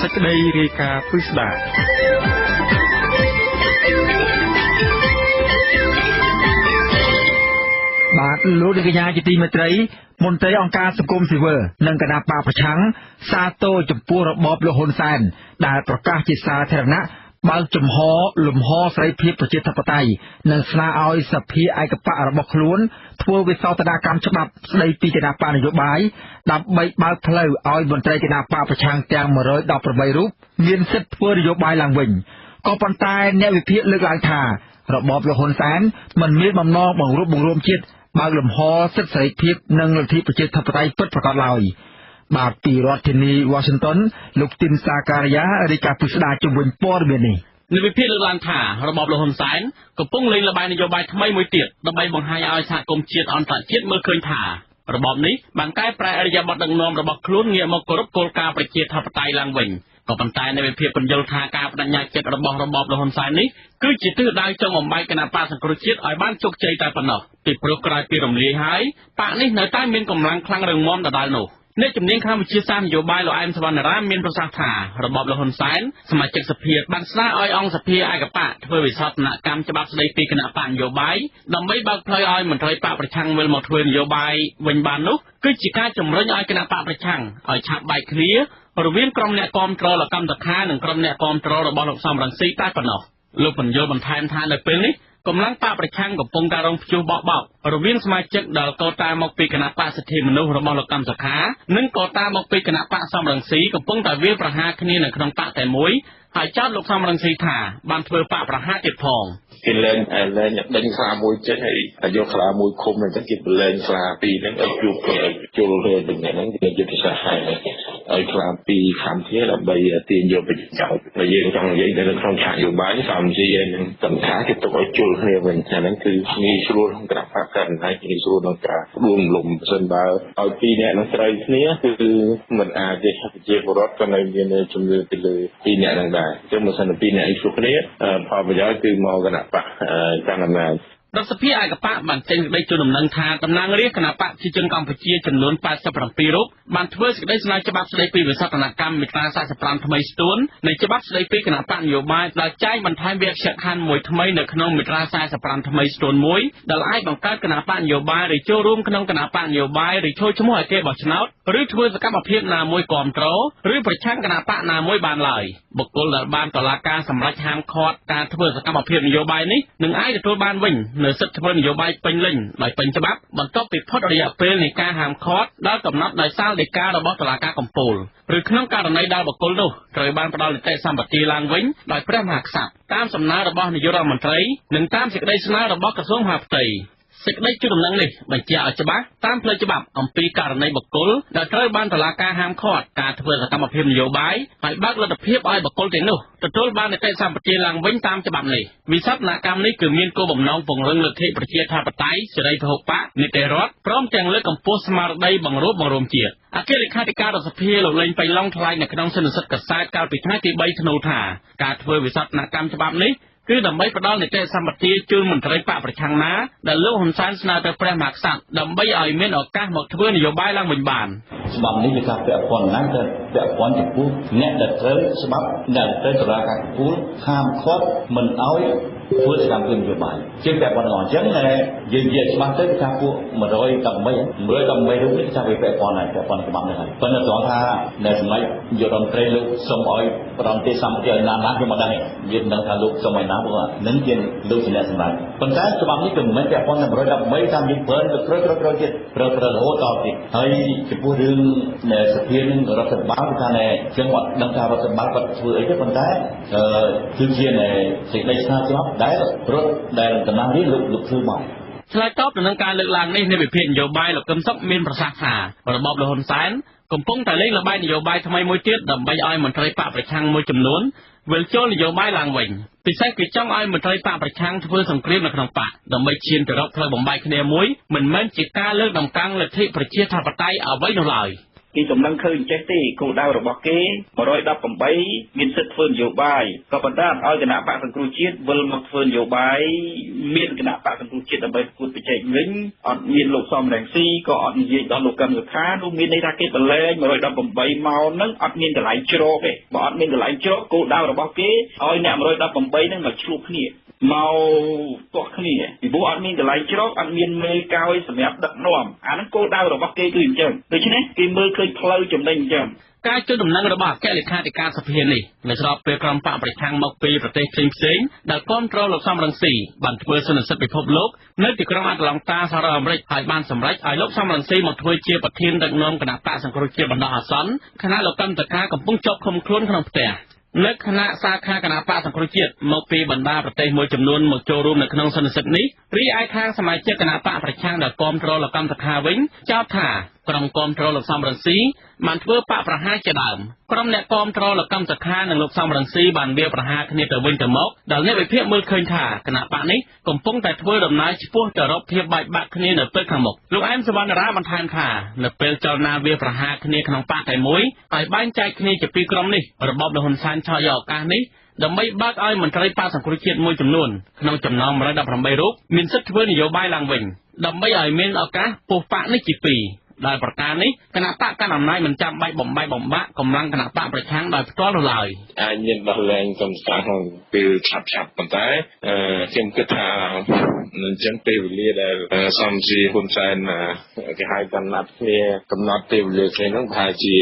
សេចក្តីរាយការណ៍ពិស្ដាបាទលោកនាងកញ្ញាជាទីមេត្រីមន្ត្រីអង្គការសង្គមស៊ីវិលនិងគណៈបកប្រឆាំងសាទរចំពោះរបបលហ៊ុនសែនដែលប្រកាសជាសាធារណៈបើកចំហលំហសេរីភាពប្រជាធិបតេយ្យនិងស្នើឲ្យសភាឯកបករបស់ខ្លួនធ្វើវិសោធនកម្មច្បាប់ស្តីពីគណៈបកនយោបាយដើម្បីបើកផ្លូវឲ្យមន្ត្រីគណៈបកប្រឆាំងទាំង118រូបមានសិទ្ធិធ្វើនយោបាយឡើងវិញក៏ប៉ុន្តែអ្នកវិភាគលើកឡើងថារបបលហ៊ុនសែនមិនមានបំណងបង្រួបបង្រួមជាតិបើកលំហសិទ្ធិសេរីភាពនិងលទ្ធិប្រជាធិបតេយ្យពិតប្រាកដឡើយបាទពីរដ្ឋធានី Washington លោកទីនសាការីយ៉ារាយការណ៍ពិស្ដាជំវិញព័ត៌មាននេះអ្នកវិភាគលើកឡើងថារបបលហ៊ុនសែនកំពុងលេងល្បែងនយោបាយថ្មីមួយទៀតដើម្បីបង្ហាញឲ្យសហគមន៍ជាតិអន្តរជាតិមើលឃើញថារបបនេះបានកែប្រែឥរិយាបថដឹកនាំរបស់ខ្លួនងាកមកគោរពគោលការណ៍ប្រជាធិបតេយ្យឡើងវិញក៏ប៉ុន្តែអ្នកវិភាគពន្យល់ថាការបដិញ្ញាចិត្តរបស់របបលហ៊ុនសែននេះគឺជាទិសដៅចង់បំបែកគណៈបកសង្គ្រោះជាតិឲ្យបានជោគជ័យតែប៉ុណ្ណោះពីព្រោះក្រោយពីរំលាយហើយបកនេះនៅតែមានកម្លាំងខ្លាំងរឹងមាំដដែលនោះអ្នកជំនាញខាងវិទ្យាសាស្ត្រនយោបាយលោកអែមសវណ្ណរាមមានប្រសាសន៍ថារបបលហ៊ុនសែនសមាជិកសភាបានស្នើឲ្យអង្គសភាឯកបកធ្វើវិសោធនកម្មច្បាប់ស្តីពីគណៈបកនយោបាយដើម្បីបើកផ្លូវឲ្យមន្ត្រីបកប្រឆាំងវិលមកធ្វើនយោបាយវិញបាននោះគឺជាការជំរុញឲ្យគណៈបកប្រឆាំងឲ្យឆាប់បែកគ្នារវាងក្រុមអ្នកគាំទ្រលោកកម្មតខានិងក្រុមអ្នកគាំទ្ររបស់លោកសំរងស៊ីតែប៉ុណ្ណោះលោកបញ្យល់បន្ថែមថានៅពេលនេះកម្លាំងបកប្រឆាំងកំពុងតែរងព្យុះបោកបោករវាងសមាជិកដែលកោតាមកពីគណៈបកសិទ្ធិមនុស្សរបស់លោកកម្មសខានិងកោតាមកពីគណៈបកសំរងស៊ីកំពុងតែវាយប្រហារគ្នានៅក្នុងបកតែមួយហើយចោទលោកសំរងស៊ីថាបានធ្វើបកប្រហារទៀតផងគេលែងដេញខ្លាមួយចេញហើយយកខ្លាមួយឃុំហ្នឹងទៅគេប្រឡែងខ្លាពីរហ្នឹងឲ្យជួបចូលរើទាំងហ្នឹងគេយុទ្ធសាស្ត្រឲ្យខ្លាពីរខំគ្នាដើម្បីទាញយកប្រយោជន៍ហើយយើងចង់និយាយនៅក្នុងឆាកយោបាយសំស៊ីនឹងសំខាន់គេទុកឲ្យជុលគ្នាវិញអាហ្នឹងគឺងាយស្រួលក្នុងក្រាបបកកាន់ហើយងាយស្រួលក្នុងការរួមលំសិនបើឲ្យពីរអ្នកនឹងត្រូវគ្នាគឺមិនអាចទេប្រជាពលរដ្ឋក៏នៅមានជំនឿទៅលើពីរអ្នកហ្នឹងដែរអញ្ចឹងបើសិនពីរអ្នកជួបគ្នាផលប្រយោជន៍គឺមកគណៈបកកាន់អំណាចរដ្ឋសភាឯកបកបានចេញសេចក្តីជូនដំណឹងថាតំណាងរាស្ត្រគណៈបកប្រជាជនកម្ពុជាចំនួន87រូបបានធ្វើសេចក្តីស្នើច្បាប់ស្តីពីវិសោធនកម្មមាត្រា45ថ្មីស្ទួននៃច្បាប់ស្តីពីគណៈបកនយោបាយដែលចែងបន្ថែមវគ្គខណ្ឌមួយថ្មីនៅក្នុងមាត្រា45ថ្មីស្ទួនមួយដែលអាចបង្កើតគណៈបកនយោបាយឬចូលរួមក្នុងគណៈបកនយោបាយឬចូលឈ្មោះឲ្យគេបោះឆ្នោតឬធ្វើសកម្មភាពណាមួយគាំទ្រឬប្រឆាំងគណៈបកណាមួយបានឡើយបុគ្គលដែលបានតុលាការសម្រេចហាមឃាត់ការធ្វើសកម្មភាពនយោបាយនេះនឹងអាចទទួលបានវិញនៅសិទ្ធិធ្វើនយោបាយពេញលេញដោយពេញច្បាប់បន្ទាប់ពីផុតរយៈពេលនៃការហាមឃាត់ដែលកំណត់ដោយសាលដីការបស់តុលាការកំពូលឬក្នុងករណីដែលបុគ្គលនោះត្រូវបានផ្ដល់នីតិសម្បទាឡើងវិញដោយព្រះមហាក្សត្រតាមសំណើរបស់នាយករដ្ឋមន្ត្រីនិងតាមសេចក្តីស្នើរបស់ក្រសួងមហាផ្ទៃសេចក្តីជូនដំណឹងនេះបញ្ជាក់ឲ្យច្បាស់តាមផ្លូវច្បាប់អំពីករណីបុគ្គលដែលត្រូវបានតុលាការហាមឃាត់ការធ្វើសកម្មភាពនយោបាយហើយបើកលទ្ធភាពឲ្យបុគ្គលទាំងនោះទទួលបាននីតិសម្បទាឡើងវិញតាមច្បាប់នេះវិសោធនកម្មនេះគឺមានគោលបំណងពង្រឹងលទ្ធិប្រជាធិបតេយ្យសេរីពហុបកនីតិរដ្ឋព្រមទាំងលើកកម្ពស់ស្មារតីបង្រួបបង្រួមជាតិអគ្គលេខាធិការរដ្ឋសភាលោកលេងបៃឡុងថ្លែងនៅក្នុងសន្និសីទកាសែតកាលពីថ្ងៃទី3ធ្នូថាការធ្វើវិសោធនកម្មច្បាប់នេះ គឺដើម្បីផ្ដល់នីតិសម្បទាជូនមន្ត្រីបកប្រឆាំងណាដែលលោកហ៊ុនសែនស្នើទៅព្រះមហាក្សត្រដើម្បីឲ្យមានឱកាសមកធ្វើនយោបាយឡើងវិញបានច្បាប់នេះវាថាពាក់ព័ន្ធណាស់ទៅពាក់ព័ន្ធចំពោះអ្នកដែលត្រូវច្បាប់ដែលត្រូវតុលាការកំពូលហាមឃាត់មិនឲ្យធ្វើសកម្មភាពនយោបាយជាពាក់ព័ន្ធអញ្ចឹងយើងនិយាយច្បាស់ទៅថាពួក118រូបនេះថាវាពាក់ព័ន្ធហើយពាក់ព័ន្ធច្បាប់នេះហើយប៉ុន្តែត្រង់ថានៅសម័យយុរដ្ឋមន្ត្រីលោកសូមឲ្យប្រំទេសម្បទាឲ្យណាខ្ញុំមិនដឹងទេយើងមិនដឹងថាលោកសូមឲ្យណាព្រោះនឹងជាលោកជាអ្នកសម្រាប់ប៉ុន្តែច្បាប់នេះគឺមិនមែនពាក់ព័ន្ធតែ118តាមយើងប្រើទៅក្រោយទៀតប្រើរហូតដល់ទៀតហើយចំពោះរឿងសភានឹងរដ្ឋបាលគឺថាយើងអត់ដឹងថារដ្ឋបាលគាត់ធ្វើអីទេប៉ុន្តែគឺជាសេចក្តីស្នើច្បាប់ដែលរត់ដែលតំណាងនេះលោកធ្វើមកឆ្លើយតបទៅនឹងការលើកឡើងនេះនៃវិភាគនយោបាយលោកកឹមសុខមានប្រសាសន៍ថារបបលហ៊ុនសែនកំពុងតែលេងល្បែងនយោបាយថ្មីមួយទៀតដើម្បីឲ្យមន្ត្រីបកប្រឆាំងមួយចំនួនវិលចូលនយោបាយឡើងវិញពិសេសគឺចង់ឲ្យមន្ត្រីបកប្រឆាំងធ្វើសង្គ្រាមនៅក្នុងបកដើម្បីឈានទៅរកផ្លូវបំបែកគ្នាមួយមិនមែនជាការលើកដំកើងលទ្ធិប្រជាធិបតេយ្យអ្វីនោះឡើយគេដំណឹងឃើញចេះទេគោលដៅរបស់គេ118មានសិទ្ធិធ្វើនយោបាយក៏ប៉ុន្តែឲ្យគណៈបកសង្គ្រោះជាតិវិលមកធ្វើនយោបាយមានគណៈបកសង្គ្រោះជាតិដើម្បីប្រកួតប្រជែងវិញអត់មានលោកសំរងស៊ីក៏អត់និយាយដល់លោកកឹមសុខានោះមានន័យថាគេបលែង118មកហ្នឹងអត់មានកន្លែងជ្រកទេបើអត់មានកន្លែងជ្រកគោលដៅរបស់គេឲ្យអ្នក118ហ្នឹងមកឆ្លោះគ្នាមកទាស់គ្នាពីព្រោះអត់មានកន្លែងជ្រកអត់មានមេកោយសម្រាប់ដឹកនាំអាហ្នឹងគោលដៅរបស់គេគឺអញ្ចឹងដូច្នេះគេមើលឃើញផ្លូវចំណេញអញ្ចឹងការជួយដំណឹងរបស់អគ្គលេខាធិការសភានេះនៅស្របពេលក្រុមបកប្រឆាំងមកពីប្រទេសផ្សេងៗដែលគាំទ្រលោកសំរងស៊ីបានធ្វើសន្និសីទពិភពលោកនៅទីក្រុងអាត្លង់តាសហរដ្ឋអាមេរិកហើយបានសម្រេចឲ្យលោកសំរងស៊ីមកធ្វើជាប្រធានដឹកនាំគណៈបកសង្គ្រោះជាតិបណ្ដោះអាសន្នខណៈលោកកម្មតកាកំពុងជាប់ឃុំខ្លួនក្នុងផ្ទះនៅគណៈសាខាគណៈបកសង្គ្រោះជាតិមកពីបណ្ដាប្រទេសមួយចំនួនមកចូលរួមនៅក្នុងសន្និសីទនេះរីឯខាងសមាជិកគណៈបកប្រឆាំងដែលគាំទ្រលោកកម្មតកាវិញចោទថាក្រុមគាំទ្រលោកសំរងស៊ីបានធ្វើបកប្រហារជាដើមក្រុមអ្នកគាំទ្រលោកកម្មសខានិងលោកសំរងស៊ីបានវាប្រហារគ្នាទៅវិញទៅមកដែលអ្នកវិភាគមើលឃើញថាគណៈបកនេះកំពុងតែធ្វើដំណើរឆ្ពោះទៅរកភាពបែកបាក់គ្នានៅពេលខាងមុខលោកអែមសវណ្ណរាបន្ថែមថានៅពេលចលនាវាប្រហារគ្នាក្នុងបកតែមួយហើយបែងចែកគ្នាជាពីរក្រុមនេះរបបលហ៊ុនសែនឆក់យកឱកាសនេះដើម្បីបើកឲ្យមន្ត្រីបកសង្គ្រោះជាតិមួយចំនួនក្នុងចំណោម118រូបមានសិទ្ធិធ្វើនយោបាយឡើងវិញដើម្បីឲ្យមានឱកាសពុះបកនេះជាពីរដែលប្រការនេះគណៈបកកណ្ដាលអំណាចមិនចាំបាច់បំបែកបំបាក់កម្លាំងគណៈបកប្រឆាំងដោយផ្ទាល់នោះឡើយអាចមានដោះលែងកំសាន្តក្នុងពេលឆាប់ប៉ុន្តែខ្ញុំគិតថាអញ្ចឹងពេលវេលាដែលសំស៊ីហ៊ុនសែនគេហៅកំណត់គ្នាកំណត់ពេលវេលាគ្នាហ្នឹងប្រហែលជា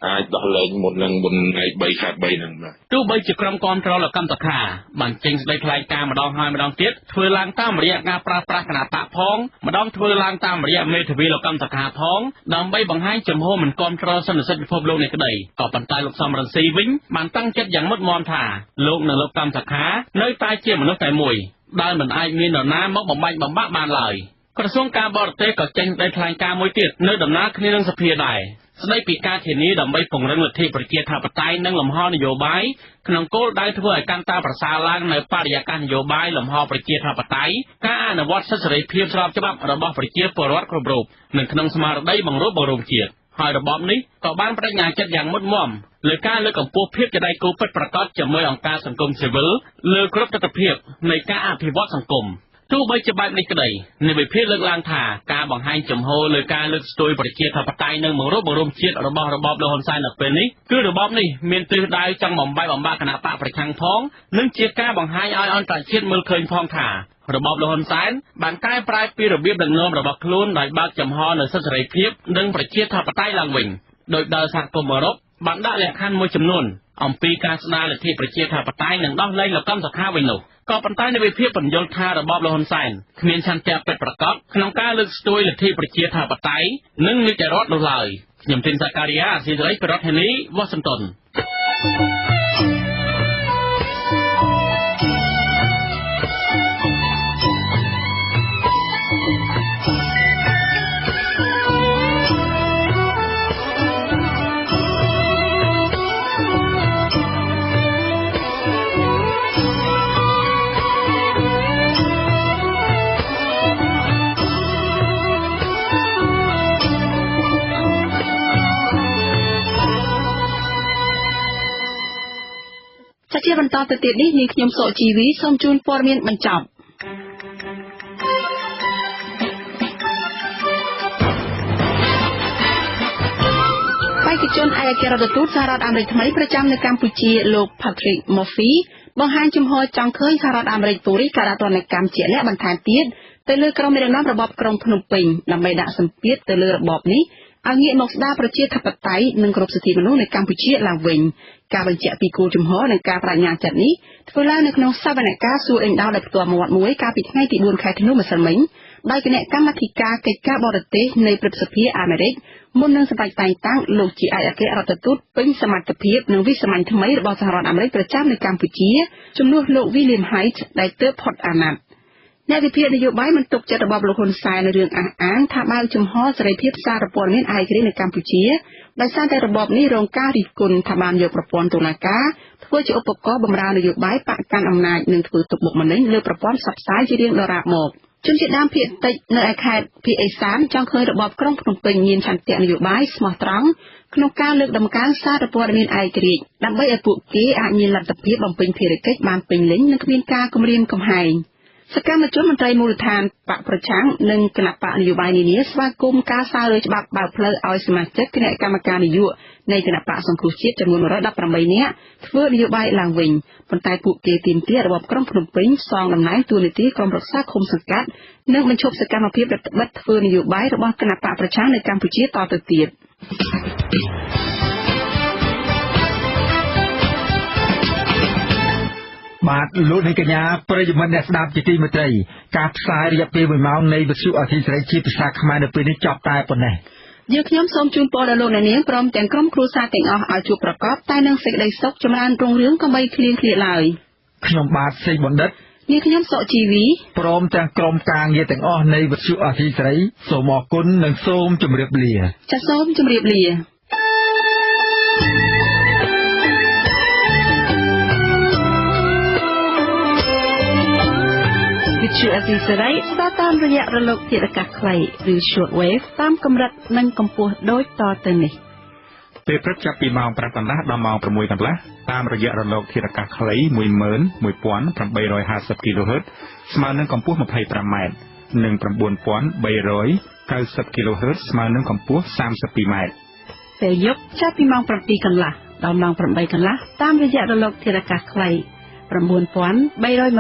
អាចដោះលែងមុនថ្ងៃ3ខែ3ហ្នឹងបាទទោះបីជាក្រុមគាំទ្រលោកកម្មតខាបានចេញសេចក្តីថ្លែងការណ៍ម្ដងហើយម្ដងទៀតធ្វើឡើងតាមរយៈការប្រើប្រាស់គណៈបកផងម្ដងធ្វើឡើងតាមរយៈមេធាវីលោកកម្មតខាផងដើម្បីបង្ហាញចំហមិនគាំទ្រសន្និសីទពិភពលោកនេះក្តីក៏ប៉ុន្តែលោកសំរងស៊ីវិញបានតាំងចិត្តយ៉ាងមុតមាំថាលោកនិងលោកកម្មសខានៅតែជាមនុស្សតែមួយដែលមិនអាចមាននរណាមកបំបាច់បំបាក់បានឡើយក្រសួងការបរទេសក៏ចេញសេចក្តីថ្លែងការណ៍មួយទៀតនៅដំណើរគ្នានឹងសភាដែរស្ដីពីការធានាដើម្បីពង្រឹងលទ្ធិប្រជាធិបតេយ្យនិងលំហនយោបាយក្នុងគោលដៅធ្វើឲ្យកាន់តែប្រសើរឡើងនៅបរិយាកាសនយោបាយលំហប្រជាធិបតេយ្យការអនុវត្តសិទ្ធិសេរីភាពស្របច្បាប់របស់ប្រជាពលរដ្ឋគ្រប់រូបនិងក្នុងស្មារតីបង្រួបបង្រួមជាតិហើយរបបនេះក៏បានបដិញ្ញាចិត្តយ៉ាងមុតមាំលើការលើកកម្ពស់ភាពជាដៃគូពិតប្រាកដជាមួយអង្គការសង្គមស៊ីវិលលើគ្រប់ទិដ្ឋភាពនៃការអភិវឌ្ឍសង្គមទោះបីជាបែបនេះក្តីអ្នកវិភាគលើកឡើងថាការបង្ហាញចំហលើការលើកស្ទួយប្រជាធិបតេយ្យនិងបង្រួបបង្រួមជាតិរបស់របបលហ៊ុនសែននៅពេលនេះគឺរបបនេះមានទិសដៅចង់បំបែកបំបាក់គណៈបកប្រឆាំងផងនិងជាការបង្ហាញឲ្យអន្តរជាតិមើលឃើញផងថារបបលហ៊ុនសែនបានកែប្រែពីរបៀបដឹកនាំរបស់ខ្លួនដោយបើកចំហនៅសិទ្ធិសេរីភាពនិងប្រជាធិបតេយ្យឡើងវិញដោយដល់សហគមន៍អឺរ៉ុបបានដាក់លក្ខខណ្ឌមួយចំនួនអំពីការស្ដារលទ្ធិប្រជាធិបតេយ្យនិងដោះលែងលោកកម្មសខាវិញនោះក៏ប៉ុន្តែអ្នកវិភាគបញ្យល់ថារបបលហ៊ុនសែនគ្មានឆន្ទៈពិតប្រាកដក្នុងការលើកស្ទួយលទ្ធិប្រជាធិបតេយ្យនិងនីតិរដ្ឋនោះឡើយខ្ញុំទីនសាការីយ៉ាអាស៊ីសេរីប្រធានាធិបតី Washington បន្តទៅទៀតនេះនាងខ្ញុំសុជីវីសូមជូនព័ត៌មានបញ្ចប់បេក្ខជនឯកអគ្គរដ្ឋទូតសហរដ្ឋអាមេរិកថ្មីប្រចាំនៅកម្ពុជាលោក Patrick Murphy បង្ហាញជំហរចង់ឃើញសហរដ្ឋអាមេរិកពូរីការទណ្ឌកម្មជាក់លាក់បន្ថែមទៀតទៅលើក្រុមមេដឹកនាំរបបក្រុងភ្នំពេញដើម្បីដាក់សម្ពាធទៅលើរបបនេះឲ្យងាកមកស្ដារប្រជាធិបតេយ្យនិងគោរពសិទ្ធិមនុស្សនៅកម្ពុជាឡើងវិញការបញ្ជាក់ពីគោលជំហរនិងការបដិញ្ញាចិត្តនេះធ្វើឡើងនៅក្នុងសវនកម្មសួរដេញដោលដោយផ្ទាល់មាត់មួយកាលពីថ្ងៃទី4 ខែធ្នូម្សិលមិញដោយគណៈកម្មាធិការកិច្ចការបរទេសនៃព្រឹទ្ធសភាអាមេរិកមុននឹងសម្រេចតែងតាំងលោកជាឯកអគ្គរដ្ឋទូតពេញសមត្ថភាពនិងវិសាមញ្ញថ្មីរបស់សហរដ្ឋអាមេរិកប្រចាំនៅកម្ពុជាជំនួសលោក William Haidt ដែលទើបផុតអាណត្តិអ្នកវិភាគនយោបាយមិនទុកចិត្តរបស់លោកហ៊ុនសែននៅរឿងអះអាងថាបើកចំហសេរីភាពសារព័ត៌មានឯករាជ្យនៅកម្ពុជាដោយសារតែរបបនេះរងការរិះគន់ថាបានយកប្រព័ន្ធតុលាការធ្វើជាឧបករណ៍បម្រើនយោបាយបកកាន់អំណាចនិងធ្វើទុកបុកម្នេញលើប្រព័ន្ធផ្សព្វផ្សាយជារៀងដរាបមកជនជាតិដើមភាគតិចនៅឯខេត្តភាគឦសានចង់ឃើញរបបក្រុងភ្នំពេញមានឆន្ទៈនយោបាយស្មោះត្រង់ក្នុងការលើកដំកើងសារព័ត៌មានឯករាជ្យដើម្បីឲ្យពួកគេអាចមានលទ្ធភាពបំពេញភារកិច្ចបានពេញលេញនិងគ្មានការគំរាមកំហែងសកម្មជនមន្ត្រីមូលដ្ឋានបកប្រឆាំងនិងគណៈបកនយោបាយនានាស្វាគមន៍ការសារលើច្បាប់បើកផ្លូវឲ្យសមាជិកគណៈកម្មការនយោបាយនៃគណៈបកសង្គ្រោះជាតិចំនួន118នាក់ធ្វើនយោបាយឡើងវិញប៉ុន្តែពួកគេទាមទាររបបក្រុងភ្នំពេញសងតំណែងតួនាទីក្រុមរក្សាឃុំសង្កាត់និងបញ្ឈប់សកម្មភាពរដ្ឋបិទធ្វើនយោបាយរបស់គណៈបកប្រឆាំងនៅកម្ពុជាតទៅទៀតបាទលោកនាងកញ្ញាប្រិយមិត្តអ្នកស្ដាប់ជាទីមេត្រីការផ្សាយរយៈពេល1ម៉ោងនៃវិទ្យុអសីសេរីជាភាសាខ្មែរនៅពេលនេះចប់តែប៉ុណ្ណេះយើងខ្ញុំសូមជូនពរដល់លោកអ្នកនាងព្រមទាំងក្រុមគ្រួសារទាំងអស់ឲ្យជួបប្រកបតែនឹងសេចក្តីសុខចម្រើនរុងរឿងកុំបីឃ្លៀងឃ្លាតឡើយខ្ញុំបាទសេបណ្ឌិតនាងខ្ញុំសុជីវីព្រមទាំងក្រុមការងារទាំងអស់នៃវិទ្យុអសីសេរីសូមអរគុណនិងសូមជម្រាបលាចាសសូមជម្រាបលាវិទ្យុអសីសេរីស្ដាប់តាមរយៈរលកធាតុអាកាសខ្លីឬ short wave តាមកម្រិតនិងកម្ពស់ដូចតទៅនេះពេលព្រឹកចាប់ពីម៉ោង 5 កន្លះដល់ម៉ោង 6 កន្លះតាមរយៈរលកធាតុអាកាសខ្លី 11850 kHz ស្មើនឹងកម្ពស់ 25 ម៉ែត្រនិង 9390 kHz ស្មើនឹងកម្ពស់ 32 ម៉ែត្រពេលយប់ចាប់ពីម៉ោង 7 កន្លះដល់ម៉ោង 8 កន្លះតាមរយៈរលកធាតុអាកាសខ្លី 9320